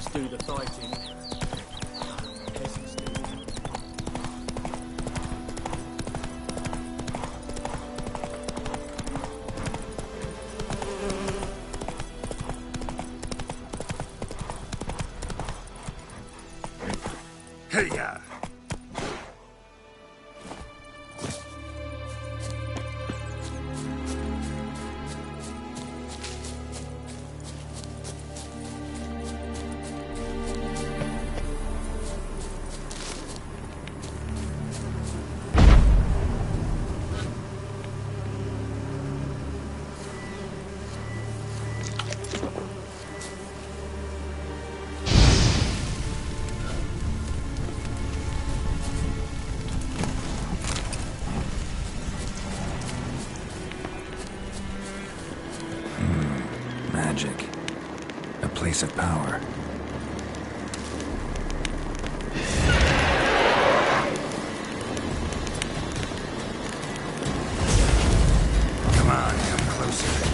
Gnomes do the fighting. Peasants do. Hey-ya! Magic. A place of power. Come on, come closer.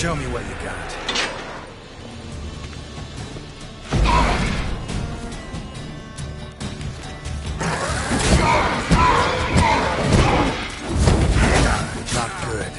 Show me what you got. Not good.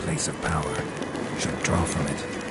Place of power. Should draw from it.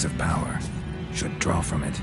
of power should draw from it.